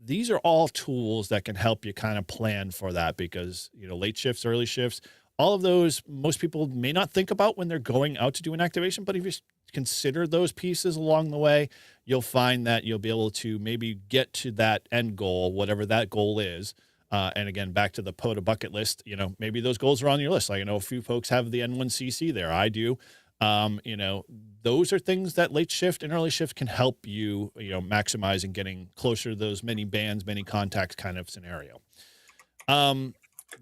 These are all tools that can help you kind of plan for that, because, late shifts, early shifts, all of those, most people may not think about when they're going out to do an activation, but if you consider those pieces along the way, you'll find that you'll be able to maybe get to that end goal, whatever that goal is. And again, back to the POTA bucket list, maybe those goals are on your list. Like, I know a few folks have the N1cc there. I do. Those are things that late shift and early shift can help you, maximize and getting closer to those many bands, many contacts kind of scenario.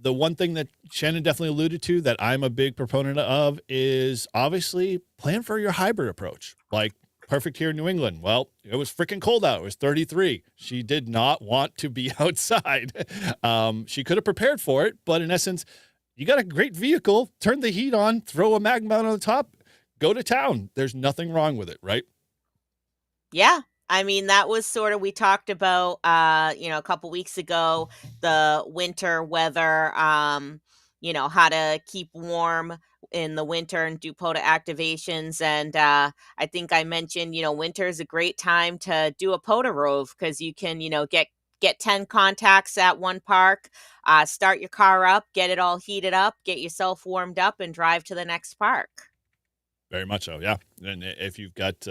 The one thing that Shannon definitely alluded to that I'm a big proponent of is obviously plan for your hybrid approach. Like, perfect here in New England. Well, it was freaking cold out. It was 33. She did not want to be outside. She could have prepared for it, but in essence, you got a great vehicle, turn the heat on, throw a mag mount on the top, go to town. There's nothing wrong with it, right? Yeah. I mean, that was sort of, we talked about, a couple weeks ago, the winter weather, how to keep warm in the winter and do POTA activations. And I think I mentioned, winter is a great time to do a POTA rove because you can, get 10 contacts at one park, start your car up, get it all heated up, get yourself warmed up, and drive to the next park. Very much so, yeah. And if you've got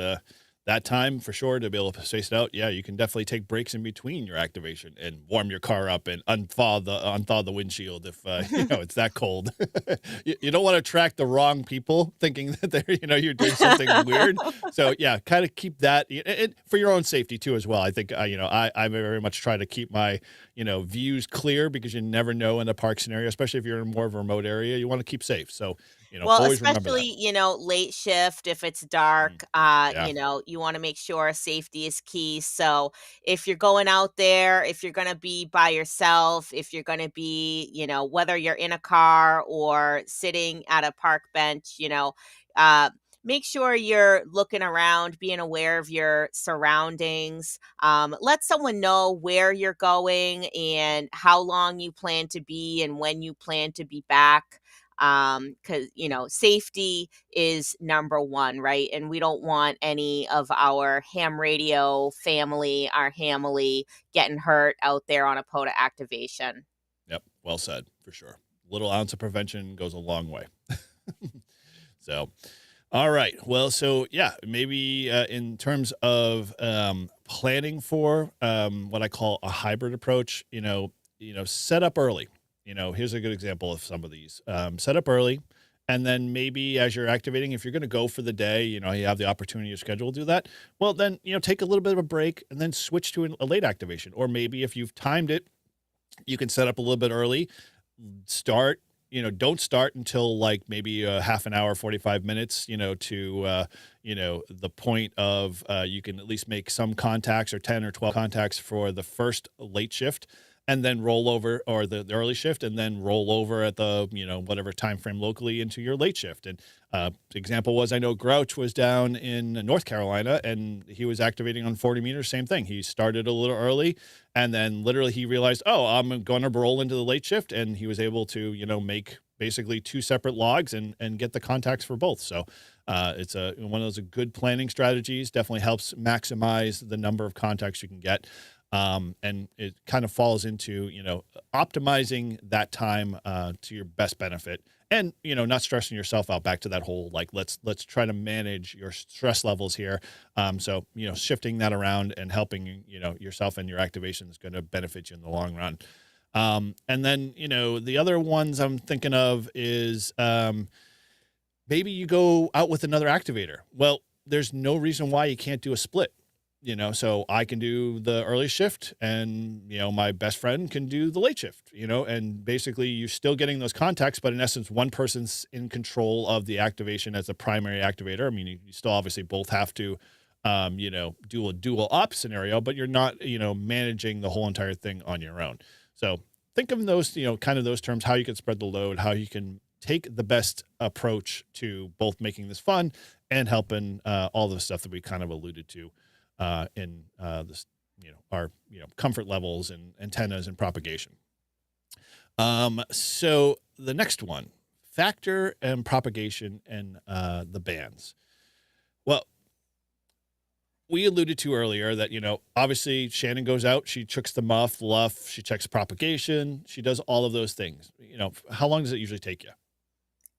that time for sure to be able to space it out, yeah, you can definitely take breaks in between your activation and warm your car up and unthaw the windshield if it's that cold. You don't want to attract the wrong people thinking that they're you're doing something weird. So yeah, kind of keep that for your own safety too as well. I think I very much try to keep my views clear because you never know in a park scenario, especially if you're in more of a remote area. You want to keep safe. So Well, always remember that. especially, late shift, if it's Mm, dark, yeah. you want to make sure safety is key. So if you're going out there, if you're going to be by yourself, if you're going to be, whether you're in a car or sitting at a park bench, uh, make sure you're looking around, being aware of your surroundings. Let someone know where you're going and how long you plan to be and when you plan to be back, because safety is number one, right? And we don't want any of our ham radio family, our family, getting hurt out there on a POTA activation. Yep. Well said, for sure. Little ounce of prevention goes a long way. So, all right. Well, so yeah, maybe in terms of planning for what I call a hybrid approach, set up early. Here's a good example of some of these. Set up early, and then maybe as you're activating, if you're going to go for the day, you have the opportunity to schedule to do that. Well, then take a little bit of a break and then switch to a late activation, or maybe if you've timed it, you can set up a little bit early, start, don't start until like maybe a half an hour, 45 minutes, to, the point of you can at least make some contacts or 10 or 12 contacts for the first late shift and then roll over or the early shift and then roll over at the, whatever time frame locally into your late shift. And example was I know Grouch was down in North Carolina and he was activating on 40 meters. Same thing. He started a little early and then literally he realized, oh, I'm going to roll into the late shift. And he was able to, make basically two separate logs and get the contacts for both. So it's one of those good planning strategies. Definitely helps maximize the number of contacts you can get. And it kind of falls into, optimizing that time to your best benefit and, not stressing yourself out. Back to that whole, like, let's try to manage your stress levels here. So, shifting that around and helping, yourself and your activation is going to benefit you in the long run. And then, the other ones I'm thinking of is maybe you go out with another activator. Well, there's no reason why you can't do a split. So I can do the early shift and, my best friend can do the late shift, and basically you're still getting those contacts, but in essence, one person's in control of the activation as a primary activator. I mean, you still obviously both have to, do a dual op scenario, but you're not, managing the whole entire thing on your own. So think of those, kind of those terms, how you can spread the load, how you can take the best approach to both making this fun and helping all the stuff that we kind of alluded to in this, our, comfort levels and antennas and propagation. So the next one, factor and propagation and the bands. Well, we alluded to earlier that, obviously Shannon goes out, she checks the muff, luff, she checks propagation, she does all of those things. How long does it usually take you?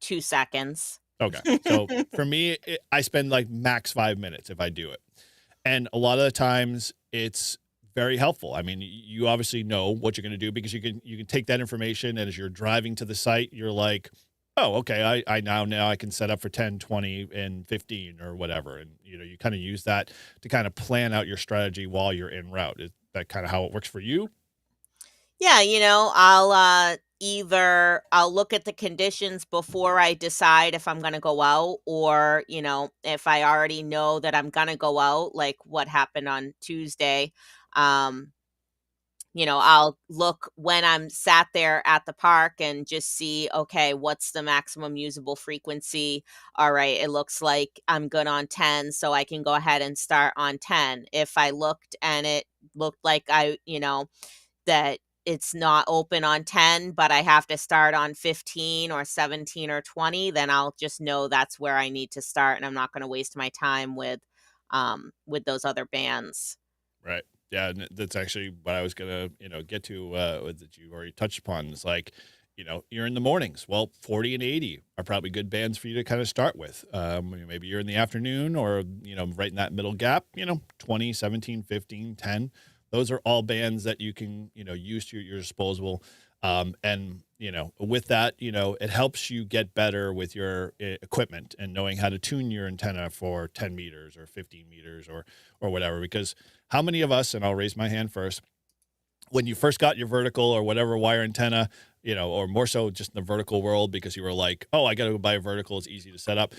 2 seconds. Okay. So for me, I spend like max 5 minutes if I do it. And a lot of the times it's very helpful. I mean, you obviously know what you're going to do because you can take that information and as you're driving to the site, you're like, oh, okay, I now I can set up for 10, 20, and 15 or whatever. And, you kind of use that to kind of plan out your strategy while you're en route. Is that kind of how it works for you? Yeah, I'll look at the conditions before I decide if I'm going to go out, or, if I already know that I'm going to go out, like what happened on Tuesday. um I'll look when I'm sat there at the park and just see, okay, what's the maximum usable frequency? All right, it looks like I'm good on 10, so I can go ahead and start on 10. If I looked and it looked like that it's not open on 10, but I have to start on 15 or 17 or 20, then I'll just know that's where I need to start and I'm not going to waste my time with those other bands. Right. Yeah, and that's actually what I was gonna, get to that you already touched upon. It's like you're in the mornings. Well, 40 and 80 are probably good bands for you to kind of start with. Maybe you're in the afternoon or, right in that middle gap, 20, 17, 15, 10. Those are all bands that you can, use to your disposal. With that, it helps you get better with your equipment and knowing how to tune your antenna for 10 meters or 15 meters or whatever. Because how many of us, and I'll raise my hand first, when you first got your vertical or whatever wire antenna, or more so just in the vertical world, because you were like, oh, I got to go buy a vertical. It's easy to set up.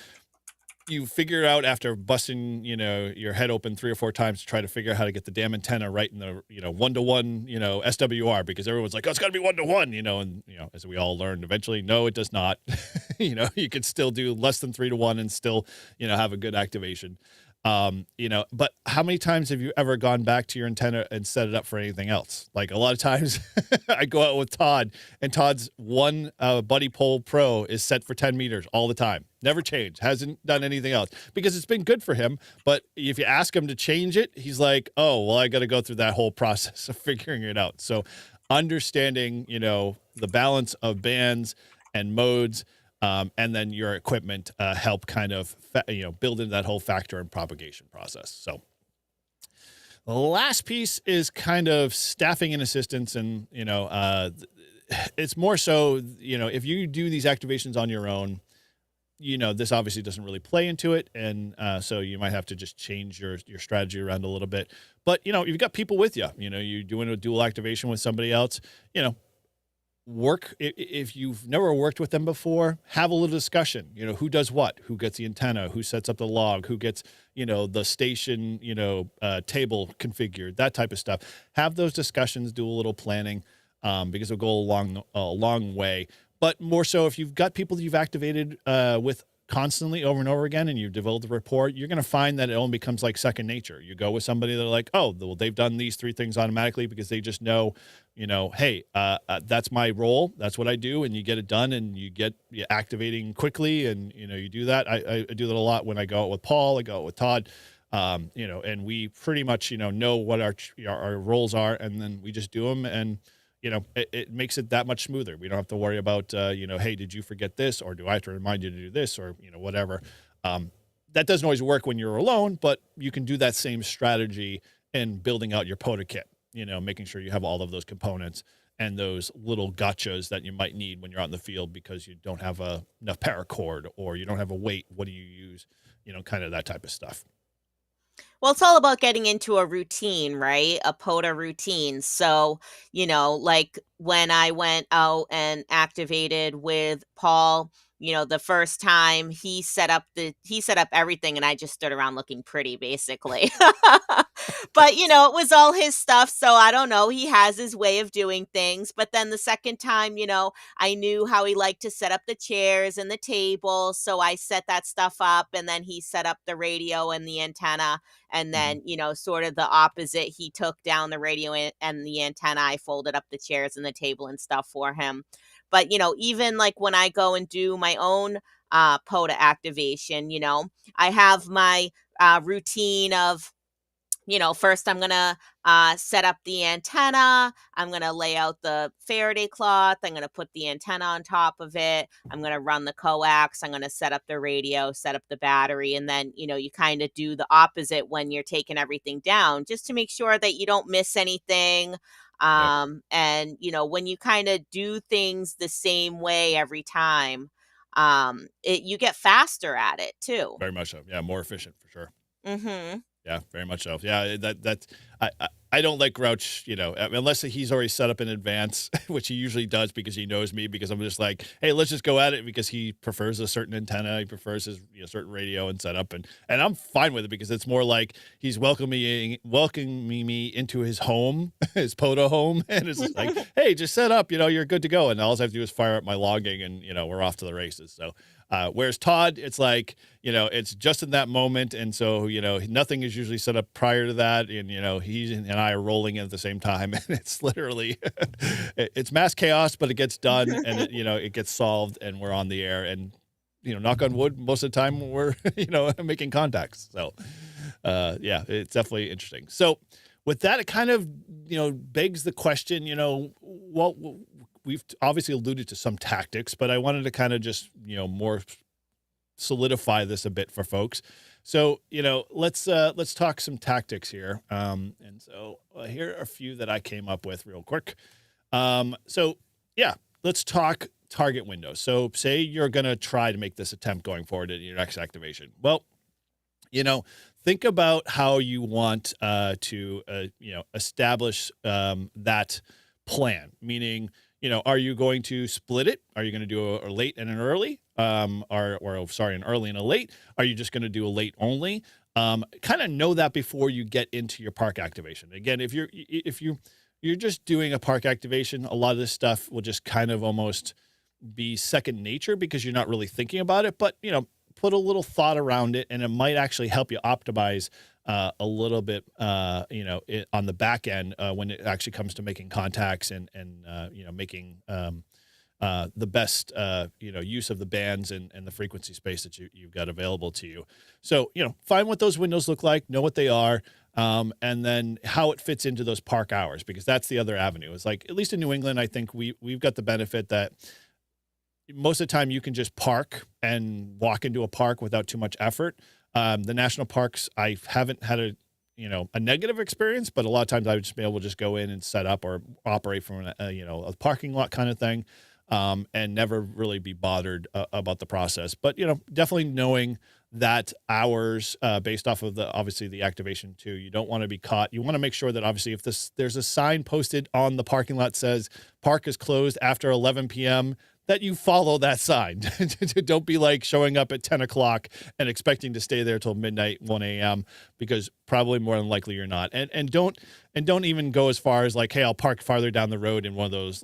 You figure out after busting, your head open 3 or 4 times to try to figure out how to get the damn antenna right in the, 1-to-1, SWR, because everyone's like, oh, it's got to be 1-to-1, and, as we all learned eventually, no, it does not. You could still do less than 3-to-1 and still, have a good activation. But how many times have you ever gone back to your antenna and set it up for anything else? Like a lot of times I go out with Todd, and Todd's one Buddy Pole Pro is set for 10 meters all the time. Never changed. Hasn't done anything else because it's been good for him. But if you ask him to change it, he's like, oh, well, I got to go through that whole process of figuring it out. So understanding, the balance of bands and modes, and then your equipment help kind of, build into that whole factor and propagation process. So the last piece is kind of staffing and assistance. And, it's more so, if you do these activations on your own, this obviously doesn't really play into it. And so you might have to just change your strategy around a little bit. But, you've got people with you, you're doing a dual activation with somebody else, work. If you've never worked with them before, have a little discussion, who does what, who gets the antenna, who sets up the log, who gets, the station, table configured, that type of stuff. Have those discussions, do a little planning, because it'll go a long way. But more so if you've got people that you've activated with constantly over and over again, and you've developed a rapport, you're going to find that it only becomes like second nature. You go with somebody that are like, oh, well, they've done these 3 things automatically because they just know, hey, that's my role. That's what I do. And you get it done, and you get activating quickly. And, you do that. I do that a lot when I go out with Paul, I go out with Todd, and we pretty much, know what our roles are, and then we just do them. And, it makes it that much smoother. We don't have to worry about, hey, did you forget this? Or do I have to remind you to do this? Or, whatever. That doesn't always work when you're alone, but you can do that same strategy in building out your POTA kit, making sure you have all of those components and those little gotchas that you might need when you're out in the field because you don't have enough paracord or you don't have a weight. What do you use? Kind of that type of stuff. Well, it's all about getting into a routine, right? A POTA routine. So, like when I went out and activated with Paul, the first time he set up everything and I just stood around looking pretty basically. But, it was all his stuff. So I don't know. He has his way of doing things. But then the second time, I knew how he liked to set up the chairs and the table. So I set that stuff up, and then he set up the radio and the antenna. And then, sort of the opposite, he took down the radio and the antenna. I folded up the chairs and the table and stuff for him. But, even like when I go and do my own POTA activation, I have my routine of, first I'm going to set up the antenna. I'm going to lay out the Faraday cloth. I'm going to put the antenna on top of it. I'm going to run the coax. I'm going to set up the radio, set up the battery. And then, you kind of do the opposite when you're taking everything down, just to make sure that you don't miss anything. Yep. And, when you kind of do things the same way every time, you get faster at it too. Very much so. Yeah. More efficient for sure. Mm-hmm. Yeah, very much so. Yeah, that's I don't let Grouch, unless he's already set up in advance, which he usually does because he knows me, because I'm just like, hey, let's just go at it, because he prefers a certain antenna, he prefers his certain radio and setup, and I'm fine with it because it's more like he's welcoming me into his home, his POTA home, and it's just like, hey, just set up, you're good to go, and all I have to do is fire up my logging, and we're off to the races. So whereas Todd, it's like, it's just in that moment. And so, nothing is usually set up prior to that. And, he and I are rolling in at the same time. And it's literally, it's mass chaos, but it gets done, and it gets solved, and we're on the air, and, knock on wood, most of the time we're, making contacts. So, yeah, it's definitely interesting. So with that, it kind of, begs the question, we've obviously alluded to some tactics, but I wanted to kind of just, more solidify this a bit for folks. So, let's talk some tactics here. And so here are a few that I came up with real quick. So yeah, let's talk target windows. So say you're going to try to make this attempt going forward in your next activation. Well, think about how you want to establish that plan. Meaning, are you going to split it? Are you going to do a late and an early? An early and a late? Are you just going to do a late only? Kind of know that before you get into your park activation. Again, if you're just doing a park activation, a lot of this stuff will just kind of almost be second nature because you're not really thinking about it. But put a little thought around it, and it might actually help you optimize a little bit, on the back end when it actually comes to making contacts and making the best, use of the bands and the frequency space that you've got available to you. So, find what those windows look like, know what they are, and then how it fits into those park hours, because that's the other avenue. It's like, at least in New England, I think we've got the benefit that most of the time you can just park and walk into a park without too much effort. The national parks, I haven't had a negative experience, but a lot of times I would just be able to just go in and set up or operate from a parking lot kind of thing, and never really be bothered about the process. But, definitely knowing that hours based off of obviously the activation too. You don't want to be caught. You want to make sure that obviously if there's a sign posted on the parking lot says park is closed after 11 p.m., that you follow that sign. Don't be like showing up at 10 o'clock and expecting to stay there till midnight, 1 a.m., because probably more than likely you're not. And don't even go as far as like, hey, I'll park farther down the road in one of those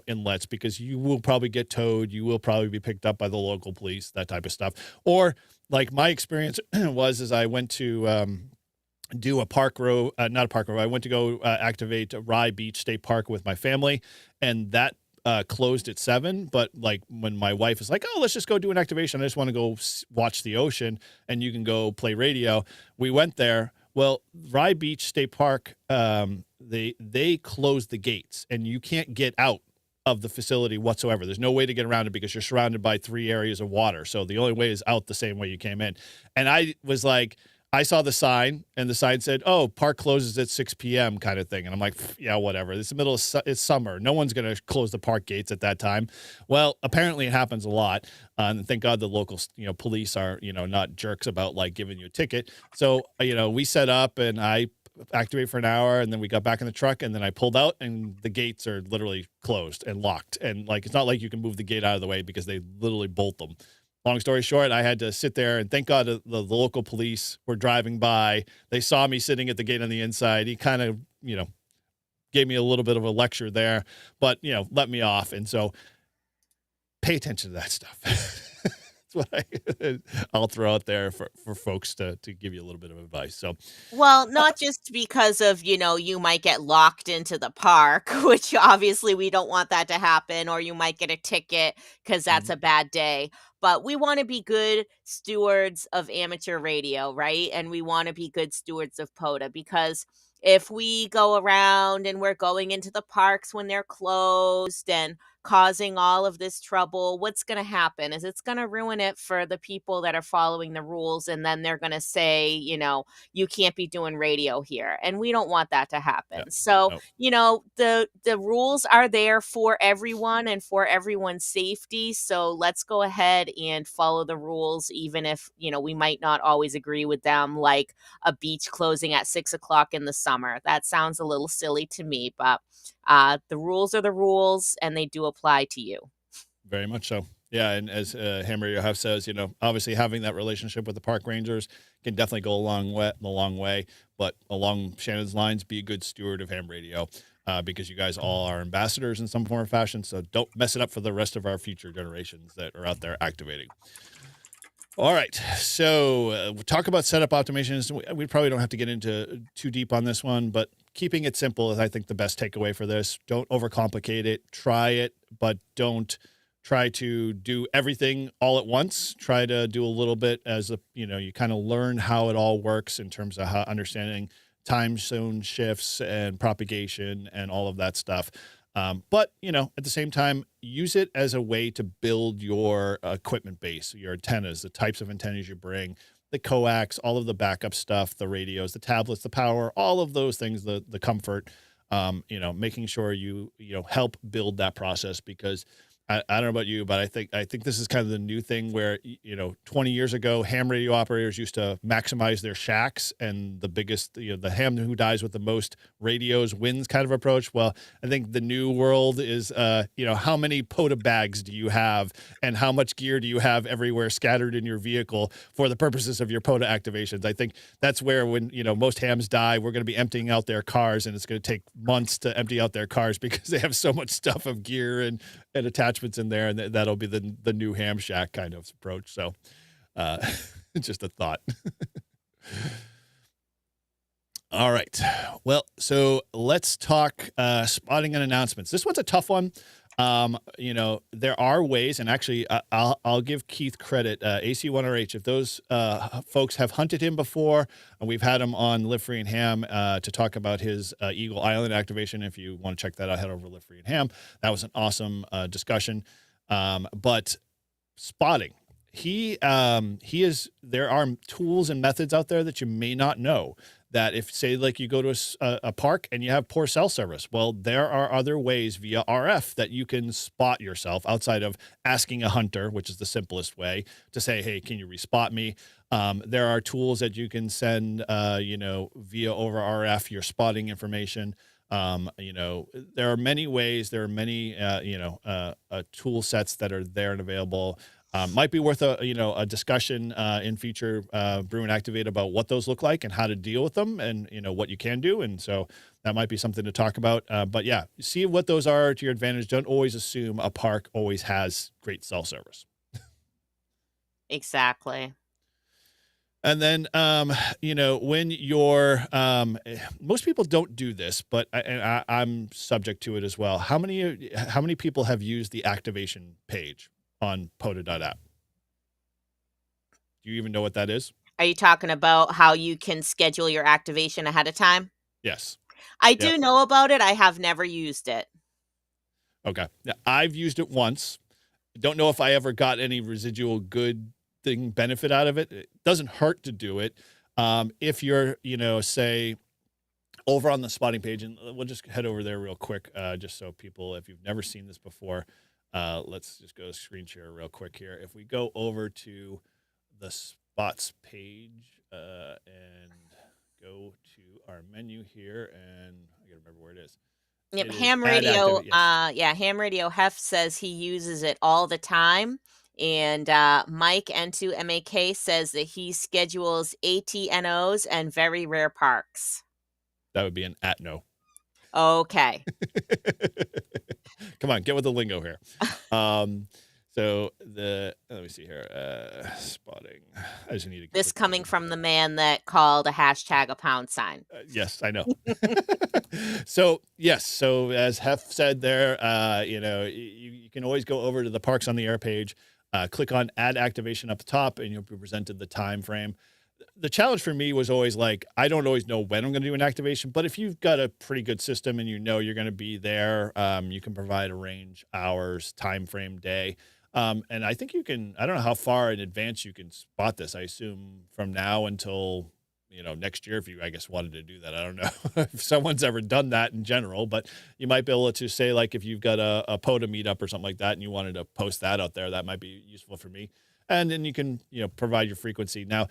inlets, because you will probably get towed. You will probably be picked up by the local police, that type of stuff. Or like my experience was, I went to do a park row, not a park row. I went to go activate Rye Beach State Park with my family, and that closed at 7, but like when my wife is like, oh, let's just go do an activation, I just want to go watch the ocean and you can go play radio. We went there. Well, Rye Beach State Park, they closed the gates and you can't get out of the facility whatsoever. There's no way to get around it because you're surrounded by 3 areas of water. So the only way is out the same way you came in. And I was like, I saw the sign, and the sign said, oh, park closes at 6 p.m. kind of thing. And I'm like, yeah, whatever. It's the middle of it's summer. No one's going to close the park gates at that time. Well, apparently it happens a lot. And thank God the local, police are, not jerks about like giving you a ticket. So, we set up and I activated for an hour, and then we got back in the truck, and then I pulled out, and the gates are literally closed and locked. And like, it's not like you can move the gate out of the way because they literally bolt them. Long story short, I had to sit there, and thank God the local police were driving by. They saw me sitting at the gate on the inside. He kind of, gave me a little bit of a lecture there, but, let me off. And so pay attention to that stuff. That's what I'll throw out there for folks to give you a little bit of advice. So, Well, not just because of, you might get locked into the park, which obviously we don't want that to happen, or you might get a ticket because that's a bad day. But we want to be good stewards of amateur radio, right? And we want to be good stewards of POTA, because if we go around and we're going into the parks when they're closed and causing all of this trouble, what's going to happen is it's going to ruin it for the people that are following the rules. And then they're going to say, you can't be doing radio here. And we don't want that to happen. yeah, So, no, the rules are there for everyone and for everyone's safety. So let's go ahead and follow the rules, even if, we might not always agree with them, like a beach closing at 6 o'clock in the summer. That sounds a little silly to me, but the rules are the rules, and they do apply to you. very much so. Yeah, and as Ham Radio House says, obviously having that relationship with the park rangers can definitely go a long way. But along Shannon's lines, be a good steward of ham radio, because you guys all are ambassadors in some form or fashion. So don't mess it up for the rest of our future generations that are out there activating. All right, so we'll talk about setup optimizations. We probably don't have to get into too deep on this one, but keeping it simple is, I think, the best takeaway for this. Don't overcomplicate it. Try it, but don't try to do everything all at once. Try to do a little bit as you kind of learn how it all works in terms of how understanding time zone shifts and propagation and all of that stuff. But, at the same time, use it as a way to build your equipment base, your antennas, the types of antennas you bring, the coax, all of the backup stuff, the radios, the tablets, the power, all of those things, the comfort, making sure you help build that process because I don't know about you, but I think this is kind of the new thing where 20 years ago, ham radio operators used to maximize their shacks and the biggest, the ham who dies with the most radios wins kind of approach. Well, I think the new world is, how many POTA bags do you have and how much gear do you have everywhere scattered in your vehicle for the purposes of your POTA activations? I think that's where when, most hams die, we're going to be emptying out their cars and it's going to take months to empty out their cars because they have so much stuff of gear and attachments in there, and that'll be the new ham shack kind of approach. So, just a thought. All right. Well, so let's talk spotting and announcements. This one's a tough one. There are ways, and actually, I'll give Keith credit. AC1RH, if those folks have hunted him before, and we've had him on Live Free and Ham to talk about his Eagle Island activation. If you want to check that out, head over to Live Free and Ham. That was an awesome discussion. But spotting, he is. There are tools and methods out there that you may not know. That if, say, like you go to a park and you have poor cell service, well, there are other ways via RF that you can spot yourself outside of asking a hunter, which is the simplest way to say, hey, can you respot me? There are tools that you can send, via over RF, your spotting information. There are many ways, there are many, tool sets that are there and available. Might be worth a discussion in future Brew and Activate about what those look like and how to deal with them and, what you can do. And so that might be something to talk about. But yeah, see what those are to your advantage. Don't always assume a park always has great cell service. Exactly. And then, when you're, most people don't do this, but I'm subject to it as well. How many people have used the activation page on POTA.app? Do you even know what that is? Are you talking about how you can schedule your activation ahead of time? Yes. I Yep. do know about it. I have never used it. Okay. Now, I've used it once. Don't know if I ever got any residual good thing benefit out of it. It doesn't hurt to do it. If you're, say over on the spotting page, and we'll just head over there real quick, just so people, if you've never seen this before, let's just go to screen share real quick here. If we go over to the spots page and go to our menu here, and I gotta remember where it is. Yep, It is ham add radio. activate. Yes. Ham radio Hef says he uses it all the time, and Mike N2MAK says that he schedules ATNOs and very rare parks. That would be an atno. Okay. Come on, get with the lingo here. So let me see here. Spotting. I just need to. This click coming over. from the man that called a hashtag a pound sign. Yes, I know. So yes, so as Hef said there, you can always go over to the Parks on the Air page, click on Add Activation up the top, and you'll be presented the time frame. The challenge for me was always like, I don't always know when I'm going to do an activation, but if you've got a pretty good system and you're going to be there, you can provide a range, hours, time frame, day. And I think I don't know how far in advance you can spot this. I assume from now until, next year, if you, I guess, wanted to do that. I don't know if someone's ever done that in general, but you might be able to say, like, if you've got a POTA meetup or something like that and you wanted to post that out there, that might be useful for me. And then you can, provide your frequency. Now,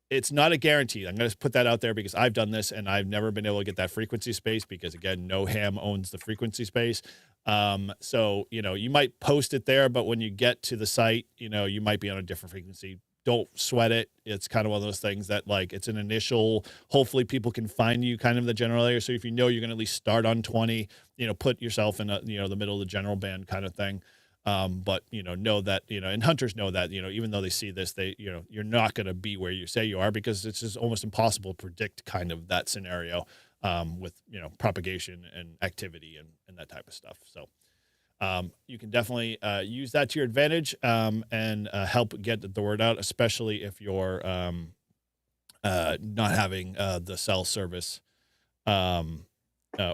it's not a guarantee. I'm going to put that out there because I've done this and I've never been able to get that frequency space because, again, no ham owns the frequency space. So, you might post it there, but when you get to the site, you might be on a different frequency. Don't sweat it. It's kind of one of those things that, like, it's an initial, hopefully people can find you kind of in the general area. So if you're going to at least start on 20, put yourself in the middle of the general band kind of thing. But, know that, and hunters know that, even though they see this, you're not going to be where you say you are because it's just almost impossible to predict kind of that scenario, with, propagation and activity and that type of stuff. So, you can definitely, use that to your advantage, and, help get the word out, especially if you're, not having, the cell service,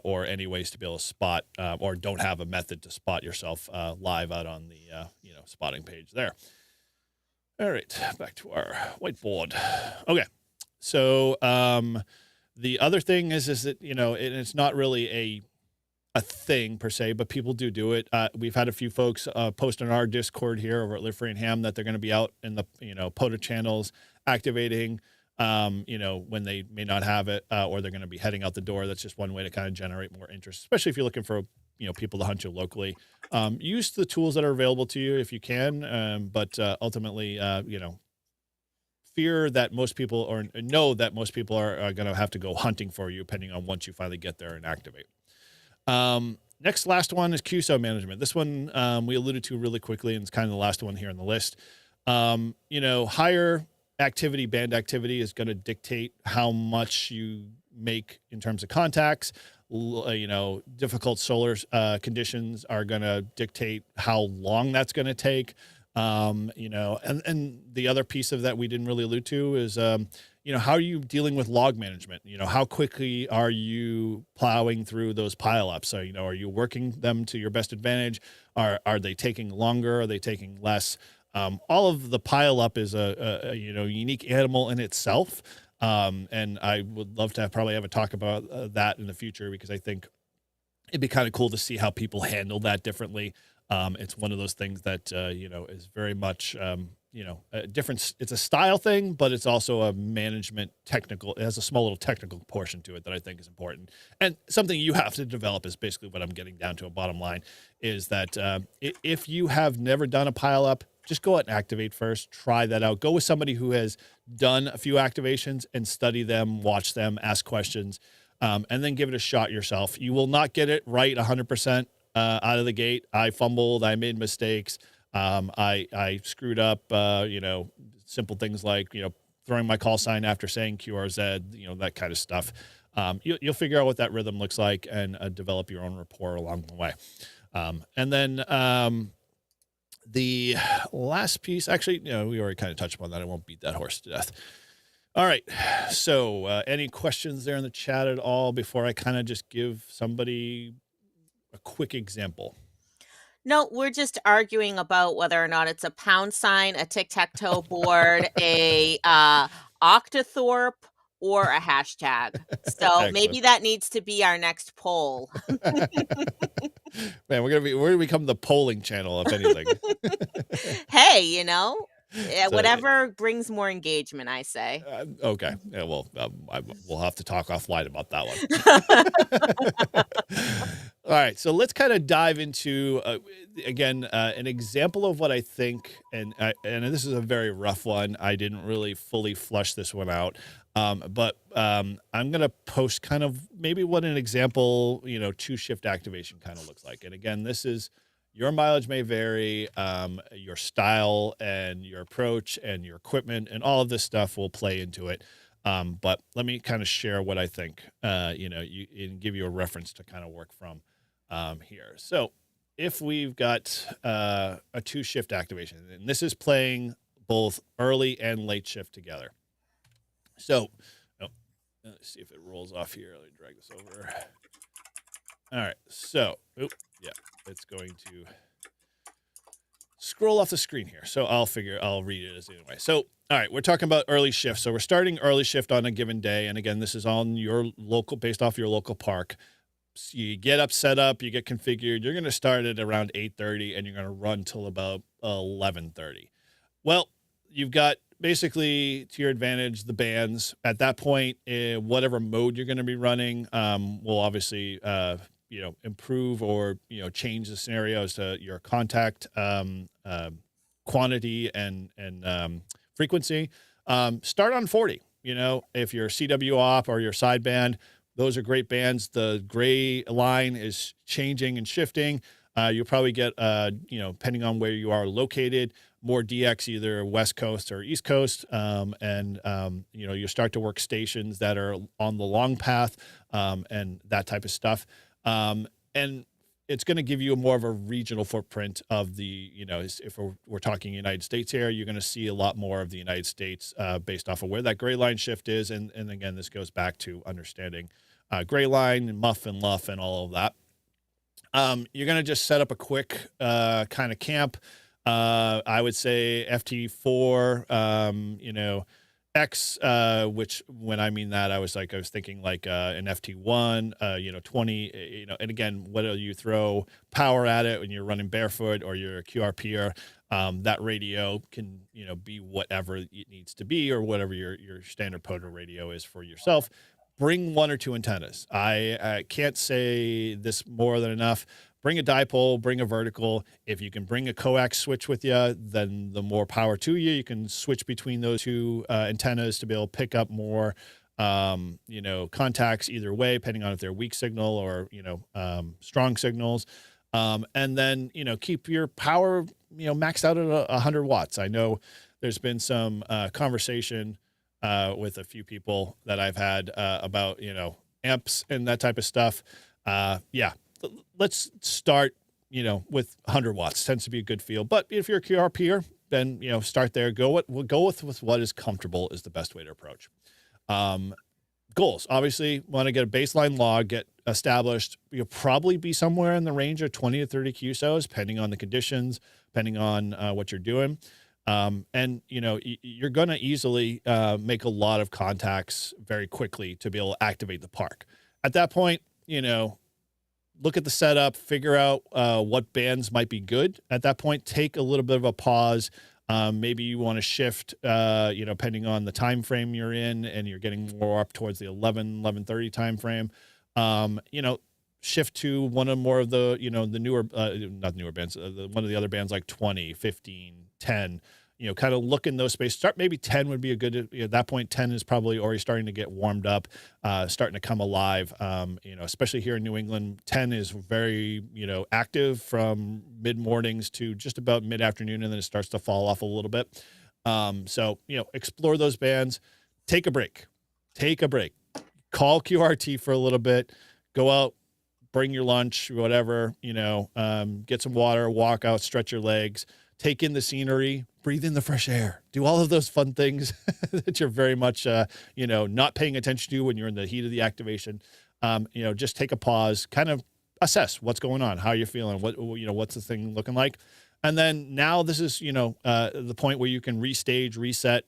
or any ways to be able to spot or don't have a method to spot yourself live out on the spotting page there. All right, back to our whiteboard. Okay, so the other thing is that and it's not really a thing per se, but people do it. We've had a few folks post on our Discord here over at Live Free and Ham that they're going to be out in the POTA channels activating when they may not have it, or they're going to be heading out the door. That's just one way to kind of generate more interest, especially if you're looking for people to hunt you locally. Use the tools that are available to you if you can, but ultimately fear that most people, or know that most people are going to have to go hunting for you, depending on once you finally get there and activate. Last one is QSO management. This one we alluded to really quickly, and it's kind of the last one here on the list. Higher activity, band activity is going to dictate how much you make in terms of contacts. Difficult solar conditions are going to dictate how long that's going to take. And the other piece of that we didn't really allude to is, how are you dealing with log management? How quickly are you plowing through those pileups? So, are you working them to your best advantage? Are they taking longer? Are they taking less? All of the pileup is a unique animal in itself. And I would love to probably have a talk about that in the future, because I think it'd be kind of cool to see how people handle that differently. It's one of those things that, is very much, a different, it's a style thing, but it's also a management technical, it has a small little technical portion to it that I think is important. And something you have to develop is basically what I'm getting down to. A bottom line is that if you have never done a pile up, just go out and activate first, try that out. Go with somebody who has done a few activations and study them, watch them, ask questions, and then give it a shot yourself. You will not get it right 100%. Out of the gate. I fumbled, I made mistakes. I screwed up, simple things like, throwing my call sign after saying QRZ, that kind of stuff. You'll figure out what that rhythm looks like and develop your own rapport along the way. And then the last piece, actually, we already kind of touched upon that. I won't beat that horse to death. All right. So any questions there in the chat at all before I kind of just give somebody a quick example? No, we're just arguing about whether or not it's a pound sign, a tic-tac-toe board, a octothorpe, or a hashtag. So maybe that needs to be our next poll. Man, we're gonna become the polling channel, if anything. Hey, whatever brings more engagement, I say. Okay. Yeah, well, we'll have to talk offline about that one. All right. So let's kind of dive into, again, an example of what I think, and this is a very rough one. I didn't really fully flush this one out. But I'm going to post kind of maybe what an example, 2-shift activation kind of looks like. And again, this is, your mileage may vary, your style and your approach and your equipment and all of this stuff will play into it. But let me kind of share what I think, and give you a reference to kind of work from here. So if we've got a 2-shift activation, and this is playing both early and late shift together. So let's see if it rolls off here. Let me drag this over. All right. So, it's going to scroll off the screen here. So I'll read it as anyway. So, all right, we're talking about early shift. So we're starting early shift on a given day. And again, this is on your local, based off your local park. So you get up, set up, you get configured. You're going to start at around 8:30 and you're going to run till about 11:30. Well, you've got basically to your advantage the bands. At that point, whatever mode you're going to be running will obviously improve or change the scenarios to your contact quantity and frequency. Start on 40. If you're CW op or your sideband, those are great bands. The gray line is changing and shifting. You'll probably get depending on where you are located, more DX, either West Coast or East Coast. You start to work stations that are on the long path and that type of stuff. And it's going to give you more of a regional footprint of the, if we're talking United States here, you're going to see a lot more of the United States based off of where that gray line shift is. And again, this goes back to understanding gray line and muff and luff and all of that. You're going to just set up a quick kind of camp. I would say FT4, X, which when I mean that, I was thinking like an FT1, 20, and again, whether you throw power at it when you're running barefoot or you're a QRPer, that radio can, be whatever it needs to be or whatever your standard POTA radio is for yourself. Bring one or two antennas. I can't say this more than enough. Bring a dipole, bring a vertical. If you can bring a coax switch with you, then the more power to you. You can switch between those two antennas to be able to pick up more, contacts either way, depending on if they're weak signal or, strong signals. And then, keep your power, maxed out at 100 watts. I know there's been some conversation with a few people that I've had about, amps and that type of stuff. Let's start, with 100 watts. Tends to be a good feel. But if you're a QRPer, then, start there. Go with what is comfortable is the best way to approach. Goals. Obviously, want to get a baseline log, get established. You'll probably be somewhere in the range of 20 to 30 QSOs, depending on the conditions, depending on what you're doing. And, you're going to easily make a lot of contacts very quickly to be able to activate the park. At that point, look at the setup, figure out what bands might be good. At that point, take a little bit of a pause. Maybe you want to shift, depending on the time frame you're in and you're getting more up towards the 11:30 time frame. Shift to one or more of the, the newer, not newer bands, one of the other bands like 20, 15, 10, kind of look in those spaces. Start maybe 10 would be a good, at that point, 10 is probably already starting to get warmed up, starting to come alive. Especially here in New England, 10 is very, active from mid mornings to just about mid afternoon. And then it starts to fall off a little bit. Explore those bands, take a break, call QRT for a little bit, go out, bring your lunch, whatever, get some water, walk out, stretch your legs, take in the scenery, breathe in the fresh air, do all of those fun things that you're very much, not paying attention to when you're in the heat of the activation. Just take a pause, kind of assess what's going on, how you're feeling, what's the thing looking like. And then now this is, the point where you can restage, reset,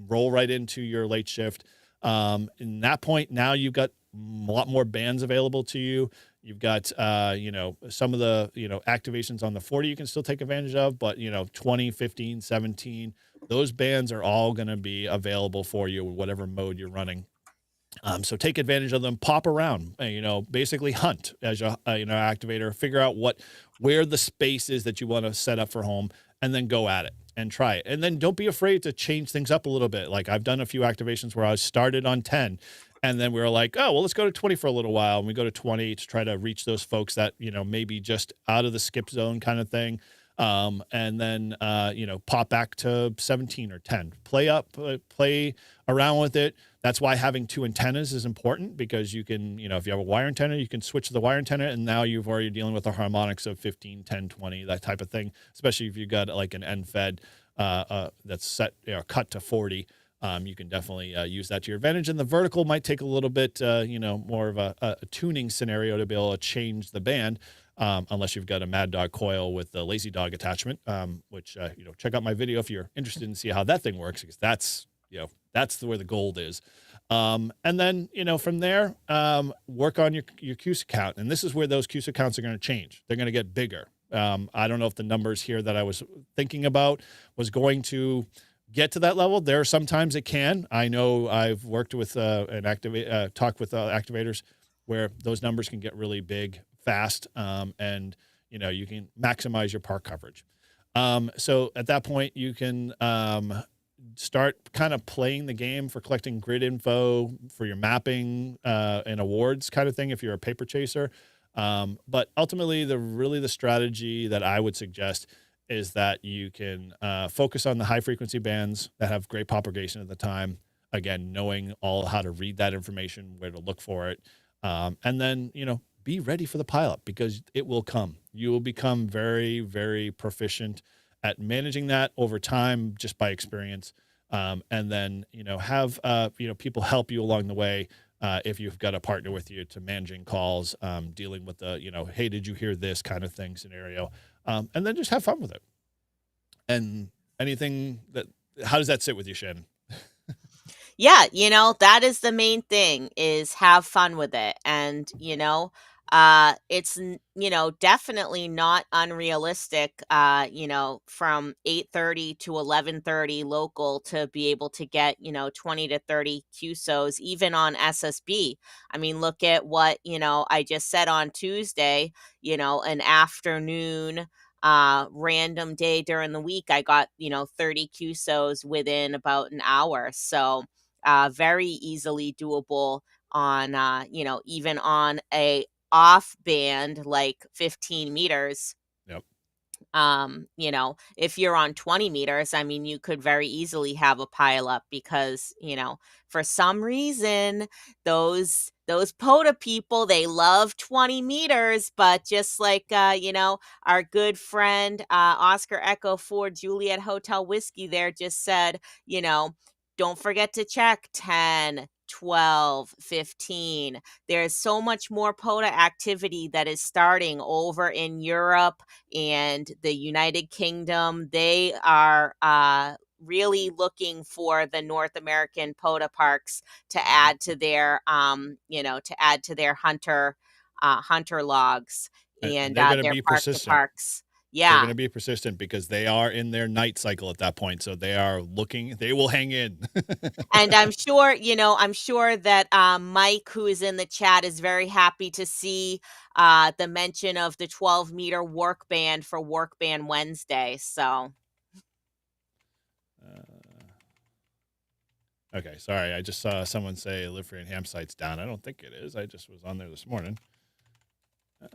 roll right into your late shift. In that point, now you've got a lot more bands available to you. You've got, some of the, activations on the 40 you can still take advantage of, but, 20, 15, 17, those bands are all going to be available for you, whatever mode you're running. So take advantage of them, pop around, basically hunt as a, activator, figure out where the space is that you want to set up for home, and then go at it and try it. And then don't be afraid to change things up a little bit. Like I've done a few activations where I started on 10 and then we were like, oh, well, let's go to 20 for a little while. And we go to 20 to try to reach those folks that, maybe just out of the skip zone kind of thing. And then, pop back to 17 or 10, play around with it. That's why having two antennas is important, because you can, if you have a wire antenna, you can switch to the wire antenna, and now you've already dealing with the harmonics of 15, 10, 20, that type of thing, especially if you've got like an end fed, that's set, cut to 40. You can definitely use that to your advantage. And the vertical might take a little bit, more of a tuning scenario to be able to change the band, unless you've got a Mad Dog coil with the Lazy Dog attachment, which, check out my video if you're interested in see how that thing works, because that's where the gold is. And then, from there, work on your QSO count. And this is where those QSO counts are going to change. They're going to get bigger. I don't know if the numbers here that I was thinking about was going to get to that level. There are sometimes it can. I know I've worked with talked with activators where those numbers can get really big fast, and you can maximize your park coverage. So at that point, you can start kind of playing the game for collecting grid info for your mapping and awards kind of thing if you're a paper chaser. But ultimately, the strategy that I would suggest is that you can focus on the high frequency bands that have great propagation at the time. Again, knowing all how to read that information, where to look for it. And then, be ready for the pileup, because it will come. You will become very, very proficient at managing that over time, just by experience. And then, have, people help you along the way, if you've got a partner with you to managing calls, dealing with the, hey, did you hear this kind of thing scenario, and then just have fun with it. And how does that sit with you, Shannon? Yeah, that is the main thing, is have fun with it. And, it's, definitely not unrealistic, from 8:30 to 11:30 local to be able to get, 20 to 30 QSOs, even on SSB. I mean, look at what, I just said on Tuesday, an afternoon random day during the week, I got, 30 QSOs within about an hour. So, very easily doable on, even on a off band like 15 meters. Yep. If you're on 20 meters, I mean, you could very easily have a pile up because, for some reason, those POTA people, they love 20 meters, but just like, our good friend, Oscar Echo 4 Juliet Hotel Whiskey there just said, don't forget to check 10, 12, 15. There's so much more POTA activity that is starting over in Europe and the United Kingdom. They are really looking for the North American POTA parks to add to their, hunter logs And and they're going to their be park to persistent. parks. They're going Yeah. to be persistent because they are in their night cycle at that point. So they will hang in. And I'm sure that Mike, who is in the chat, is very happy to see the mention of the 12-meter work band for Work Band Wednesday. So, Okay, sorry. I just saw someone say Live Free and Ham site's down. I don't think it is. I just was on there this morning. Let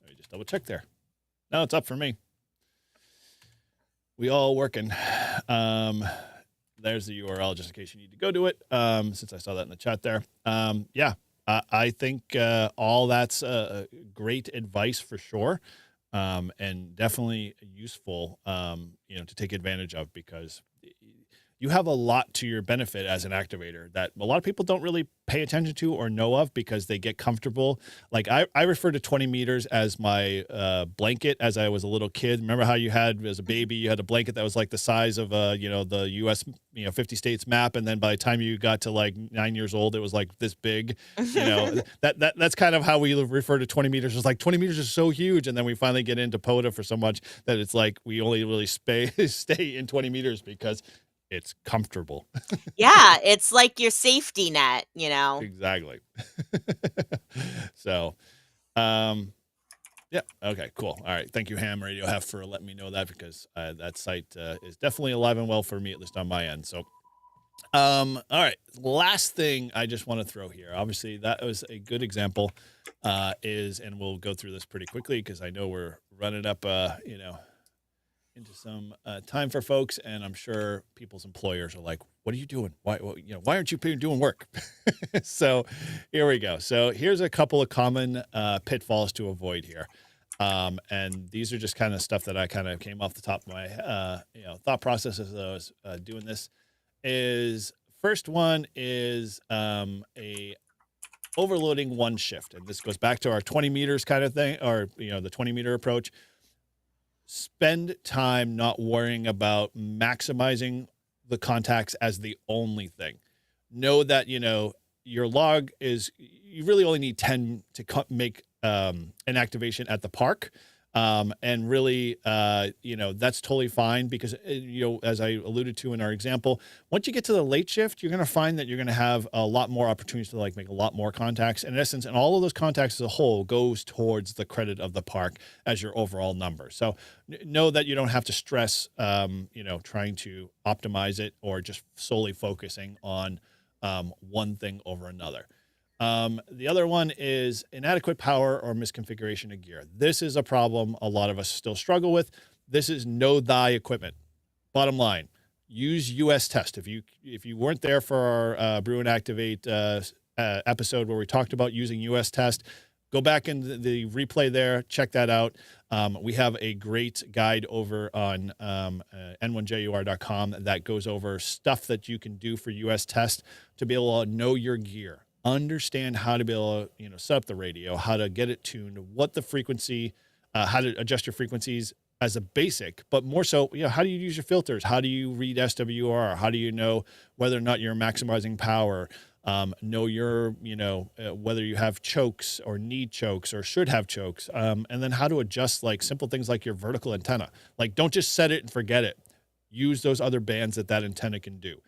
me just double check there. No, it's up for me. We all working. There's the URL just in case you need to go to it. Since I saw that in the chat there. Yeah, I think all that's great advice for sure. And definitely useful, to take advantage of, because you have a lot to your benefit as an activator that a lot of people don't really pay attention to or know of because they get comfortable. Like I refer to 20 meters as my blanket as I was a little kid. Remember how you had, as a baby, you had a blanket that was like the size of, the U.S., 50 states map. And then by the time you got to like 9 years old, it was like this big, that's kind of how we refer to 20 meters. It's like 20 meters is so huge. And then we finally get into POTA for so much that it's like we only really stay in 20 meters because it's comfortable. yeah, it's like your safety net, Exactly. So, yeah. Okay, cool. All right. Thank you, Ham Radio Hef, for letting me know that, because that site is definitely alive and well for me, at least on my end. So, all right. Last thing I just want to throw here. Obviously, that was a good example, and we'll go through this pretty quickly because I know we're running up, into some time for folks, and I'm sure people's employers are like, "What are you doing? Why aren't you doing work?" So here we go. So here's a couple of common pitfalls to avoid here, and these are just kind of stuff that I kind of came off the top of my thought process as I was doing this. First one is a overloading one shift, and this goes back to our 20 meters kind of thing, or the 20 meter approach. Spend time not worrying about maximizing the contacts as the only thing. Know that, your log is, you really only need 10 to make an activation at the park. And really, that's totally fine because, as I alluded to in our example, once you get to the late shift, you're going to find that you're going to have a lot more opportunities to make a lot more contacts. In essence, and all of those contacts as a whole goes towards the credit of the park as your overall number. So know that you don't have to stress, trying to optimize it or just solely focusing on one thing over another. The other one is inadequate power or misconfiguration of gear. This is a problem a lot of us still struggle with. This is know thy equipment. Bottom line, use US test. If you weren't there for our Brew and Activate episode where we talked about using US test, go back in the replay there, check that out. We have a great guide over on n1jur.com that goes over stuff that you can do for US test to be able to know your gear, understand how to be able to, set up the radio, how to get it tuned, what the frequency, how to adjust your frequencies as a basic, but more so, how do you use your filters? How do you read SWR? How do you know whether or not you're maximizing power? Know your, whether you have chokes or need chokes or should have chokes. And then how to adjust like simple things like your vertical antenna. Like don't just set it and forget it. Use those other bands that antenna can do.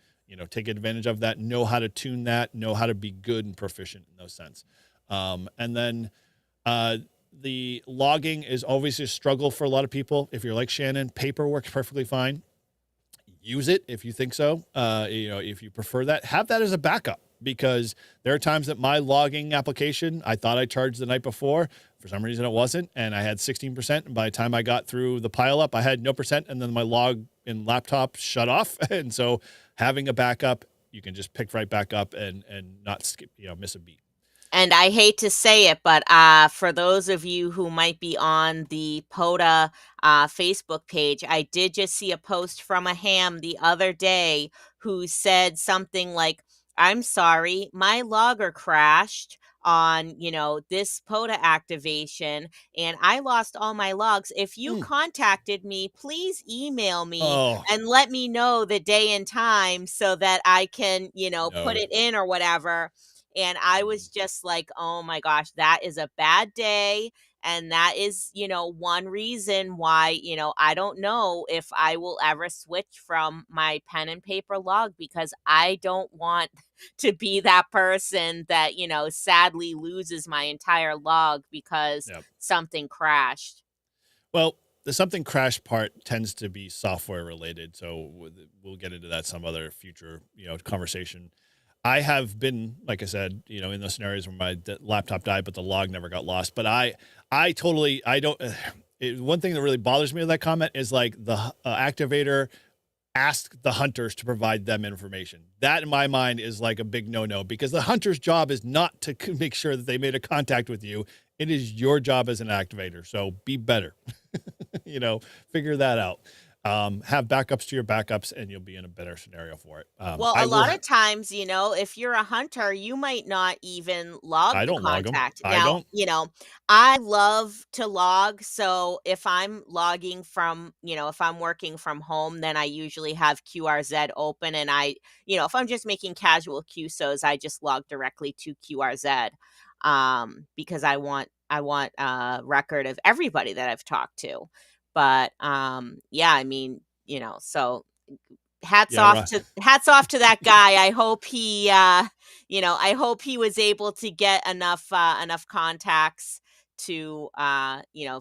Take advantage of that, know how to tune that, know how to be good and proficient in those sense. And then the logging is always a struggle for a lot of people. If you're like Shannon, paper works perfectly fine. Use it if you think so. If you prefer that, have that as a backup, because there are times that my logging application, I thought I charged the night before. For some reason it wasn't. And I had 16%. And by the time I got through the pile up, I had no percent. And then my log in laptop shut off. And so having a backup, you can just pick right back up and not skip, miss a beat. And I hate to say it, but for those of you who might be on the POTA Facebook page, I did just see a post from a ham the other day who said something like, "I'm sorry, my logger crashed on, this POTA activation, and I lost all my logs. If you contacted me, please email me and let me know the day and time so that I can, put it in or whatever." And I was just like, oh my gosh, that is a bad day. And that is, one reason why, I don't know if I will ever switch from my pen and paper log, because I don't want to be that person that, sadly loses my entire log because something crashed. Well, the something crash part tends to be software related. So we'll get into that some other future, conversation. I have been, like I said, in those scenarios where my laptop died, but the log never got lost. But I don't. One thing that really bothers me with that comment is like the activator asked the hunters to provide them information. That in my mind is like a big no-no, because the hunter's job is not to make sure that they made a contact with you. It is your job as an activator. So be better, figure that out. Have backups to your backups, and you'll be in a better scenario for it. Well, a lot of times, if you're a hunter, you might not even log I the don't log them. contact. I Now, don't. I love to log. So if I'm logging from, if I'm working from home, then I usually have QRZ open. And if I'm just making casual QSOs, I just log directly to QRZ, because I want a record of everybody that I've talked to. But yeah, I mean, so hats Yeah, off right. to that guy. I hope he I hope he was able to get enough contacts to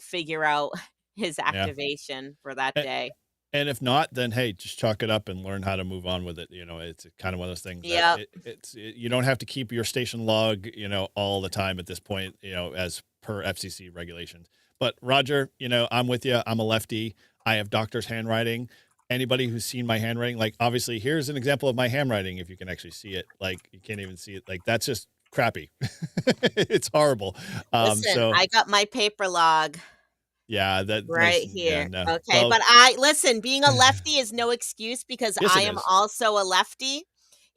figure out his Yeah. activation for that day. And if not, then hey, just chalk it up and learn how to move on with it. It's kind of one of those things that Yep. you don't have to keep your station log, all the time at this point, as per FCC regulations. But Roger, I'm with you. I'm a lefty. I have doctor's handwriting. Anybody who's seen my handwriting, like obviously here's an example of my handwriting. If you can actually see it, like you can't even see it. Like that's just crappy. It's horrible. Listen, So I got my paper log yeah, that right nice. Yeah, here. no. Okay, Well, but listen, being a lefty is no excuse, because yes, I it am is. also a lefty.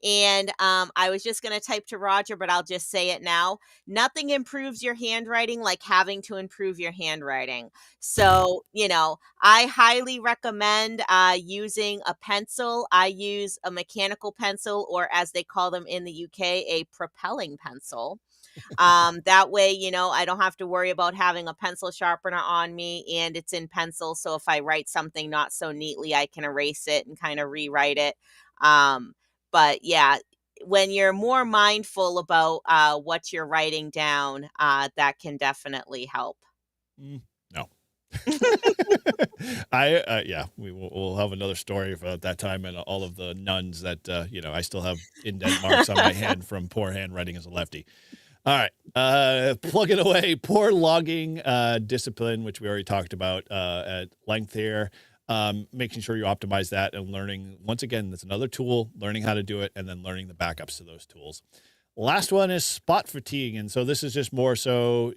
And I was just going to type to Roger, but I'll just say it now. Nothing improves your handwriting like having to improve your handwriting. So, I highly recommend using a pencil. I use a mechanical pencil, or as they call them in the UK, a propelling pencil. That way, I don't have to worry about having a pencil sharpener on me, and it's in pencil. So if I write something not so neatly, I can erase it and kind of rewrite it. But yeah, when you're more mindful about what you're writing down, that can definitely help. No. Yeah, we'll have another story about that time and all of the nuns that, I still have indent marks on my hand from poor handwriting as a lefty. All right. Plug it away. Poor logging discipline, which we already talked about at length here. Making sure you optimize that and learning. Once again, that's another tool, learning how to do it, and then learning the backups to those tools. Last one is spot fatigue. And so this is just more so,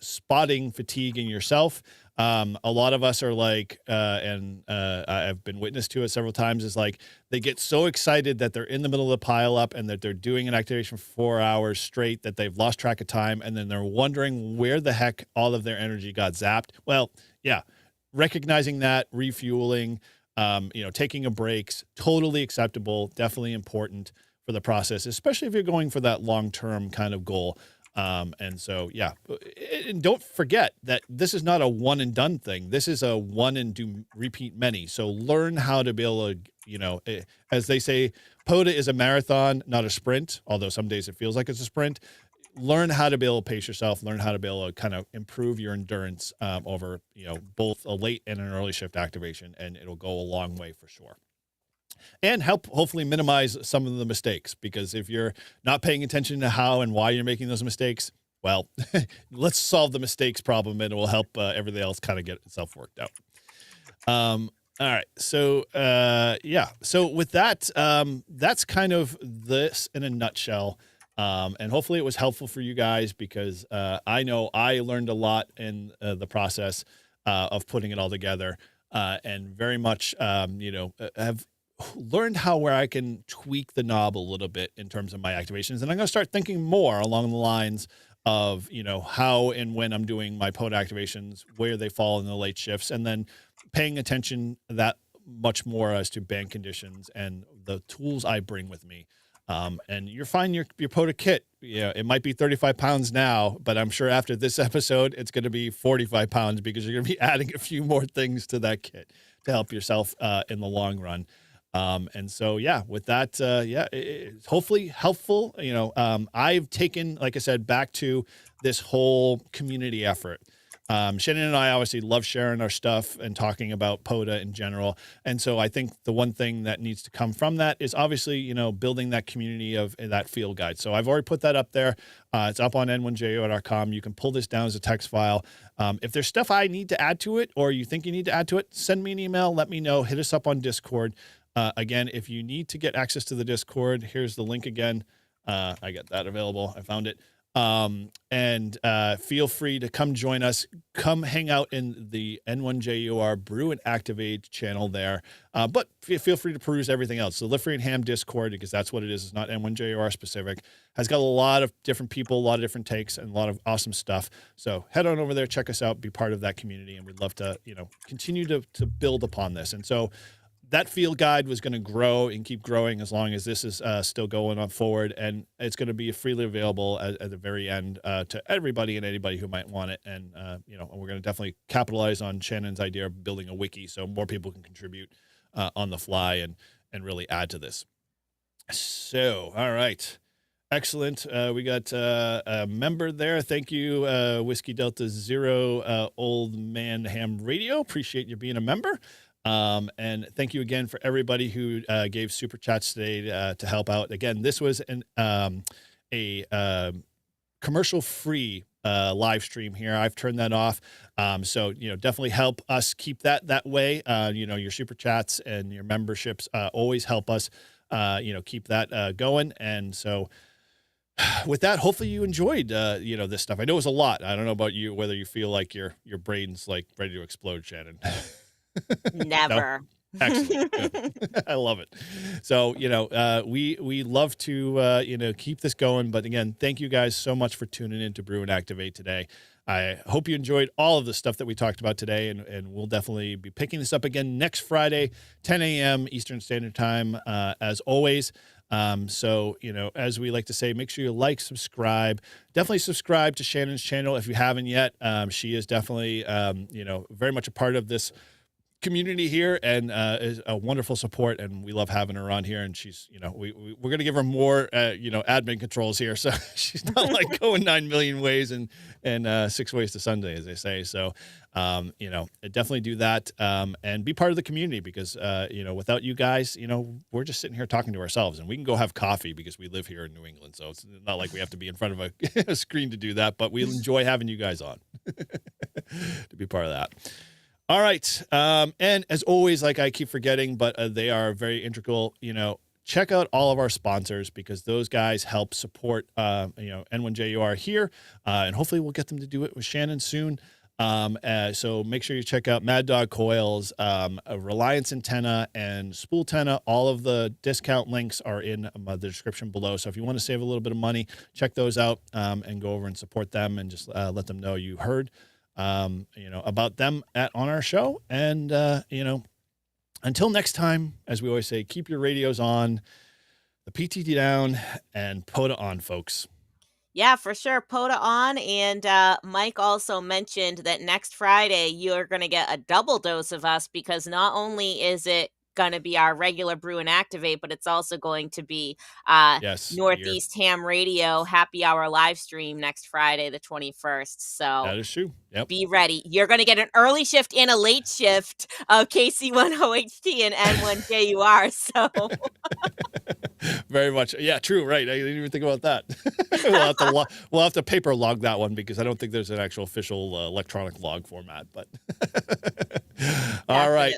spotting fatigue in yourself. A lot of us are like, and I've been witness to it several times, is like they get so excited that they're in the middle of the pile up and that they're doing an activation for 4 hours straight that they've lost track of time. And then they're wondering where the heck all of their energy got zapped. Well, yeah, recognizing that, refueling, taking a breaks, totally acceptable, definitely important for the process, especially if you're going for that long-term kind of goal. And so, yeah, and don't forget that this is not a one and done thing. This is a one and do repeat many. So learn how to be able to, as they say, POTA is a marathon, not a sprint. Although some days it feels like it's a sprint. Learn how to be able to pace yourself, learn how to be able to kind of improve your endurance, over, both a late and an early shift activation. And it'll go a long way for sure. And help hopefully minimize some of the mistakes, because if you're not paying attention to how and why you're making those mistakes, well, let's solve the mistakes problem and it will help everything else kind of get itself worked out. All right. So, so with that, that's kind of this in a nutshell. And hopefully it was helpful for you guys, because I know I learned a lot in the process of putting it all together, and very much, have learned where I can tweak the knob a little bit in terms of my activations. And I'm going to start thinking more along the lines of, how and when I'm doing my POTA activations, where they fall in the late shifts, and then paying attention that much more as to band conditions and the tools I bring with me. And you're fine. Your POTA kit, it might be 35 pounds now, but I'm sure after this episode, it's going to be 45 pounds, because you're going to be adding a few more things to that kit to help yourself in the long run. And so, yeah, with that, it's hopefully helpful. I've taken, like I said, back to this whole community effort. Shannon and I obviously love sharing our stuff and talking about POTA in general. And so I think the one thing that needs to come from that is obviously, building that community of that field guide. So I've already put that up there. It's up on n1jo.com. You can pull this down as a text file. If there's stuff I need to add to it, or you think you need to add to it, send me an email, let me know, hit us up on Discord. Again, if you need to get access to the Discord, here's the link again. I got that available. I found it. And feel free to come join us. Come hang out in the N1JUR Brew and Activate channel there. But feel free to peruse everything else. So Liffrey and Ham Discord, because that's what it is. It's not N1JUR specific. Has got a lot of different people, a lot of different takes, and a lot of awesome stuff. So head on over there, check us out, be part of that community. And we'd love to, continue to build upon this. And so that field guide was going to grow and keep growing as long as this is still going on forward. And it's going to be freely available at the very end to everybody and anybody who might want it. And, we're going to definitely capitalize on Shannon's idea of building a wiki so more people can contribute on the fly and really add to this. So, all right. Excellent. We got a member there. Thank you, Whiskey Delta Zero, Old Man Ham Radio. Appreciate you being a member. And thank you again for everybody who gave super chats today to help out. Again, this was a commercial-free live stream here. I've turned that off. So, definitely help us keep that way. Your super chats and your memberships always help us, keep that going. And so with that, hopefully you enjoyed, this stuff. I know it was a lot. I don't know about you, whether you feel like your brain's like ready to explode, Shannon. Never. No? Excellent. Good. I love it. So, we love to, keep this going. But again, thank you guys so much for tuning in to Brew and Activate today. I hope you enjoyed all of the stuff that we talked about today, and we'll definitely be picking this up again next Friday, 10 a.m. Eastern Standard Time, as always. So, as we like to say, make sure you like, subscribe, definitely subscribe to Shannon's channel if you haven't yet. She is definitely, very much a part of this community here, and is a wonderful support, and we love having her on here. And she's, we're going to give her more, admin controls here. So she's not like going 9 million ways and 6 ways to Sunday, as they say. So, definitely do that, and be part of the community, because, without you guys, we're just sitting here talking to ourselves, and we can go have coffee because we live here in New England. So it's not like we have to be in front of a screen to do that, but we enjoy having you guys on to be part of that. All right. And as always, like I keep forgetting, but they are very integral, check out all of our sponsors, because those guys help support, N1JUR here. And hopefully we'll get them to do it with Shannon soon. So make sure you check out Mad Dog Coils, a Reliance antenna, and spool antenna. All of the discount links are in the description below. So if you want to save a little bit of money, check those out, and go over and support them, and just let them know you heard about them on our show. And until next time, as we always say, keep your radios on, the PTT down, and POTA on, folks. Yeah, for sure. POTA on. And Mike also mentioned that next Friday, you're going to get a double dose of us, because not only is it going to be our regular Brew and Activate, but it's also going to be Yes, Northeast Ham Radio Happy Hour live stream next Friday, the 21st. So that is true. Yep. be ready. You're going to get an early shift and a late shift of KC10HT and N1JUR. So very much. Yeah, true. Right. I didn't even think about that. we'll have to paper log that one, because I don't think there's an actual official electronic log format. But all right.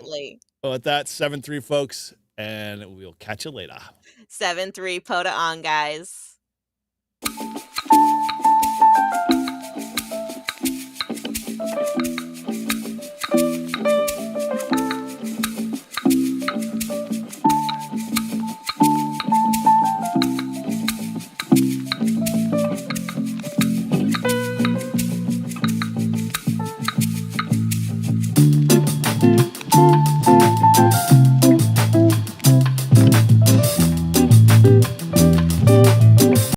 Well, with that, 7-3, folks, and we'll catch you later. 7-3 POTA on, guys.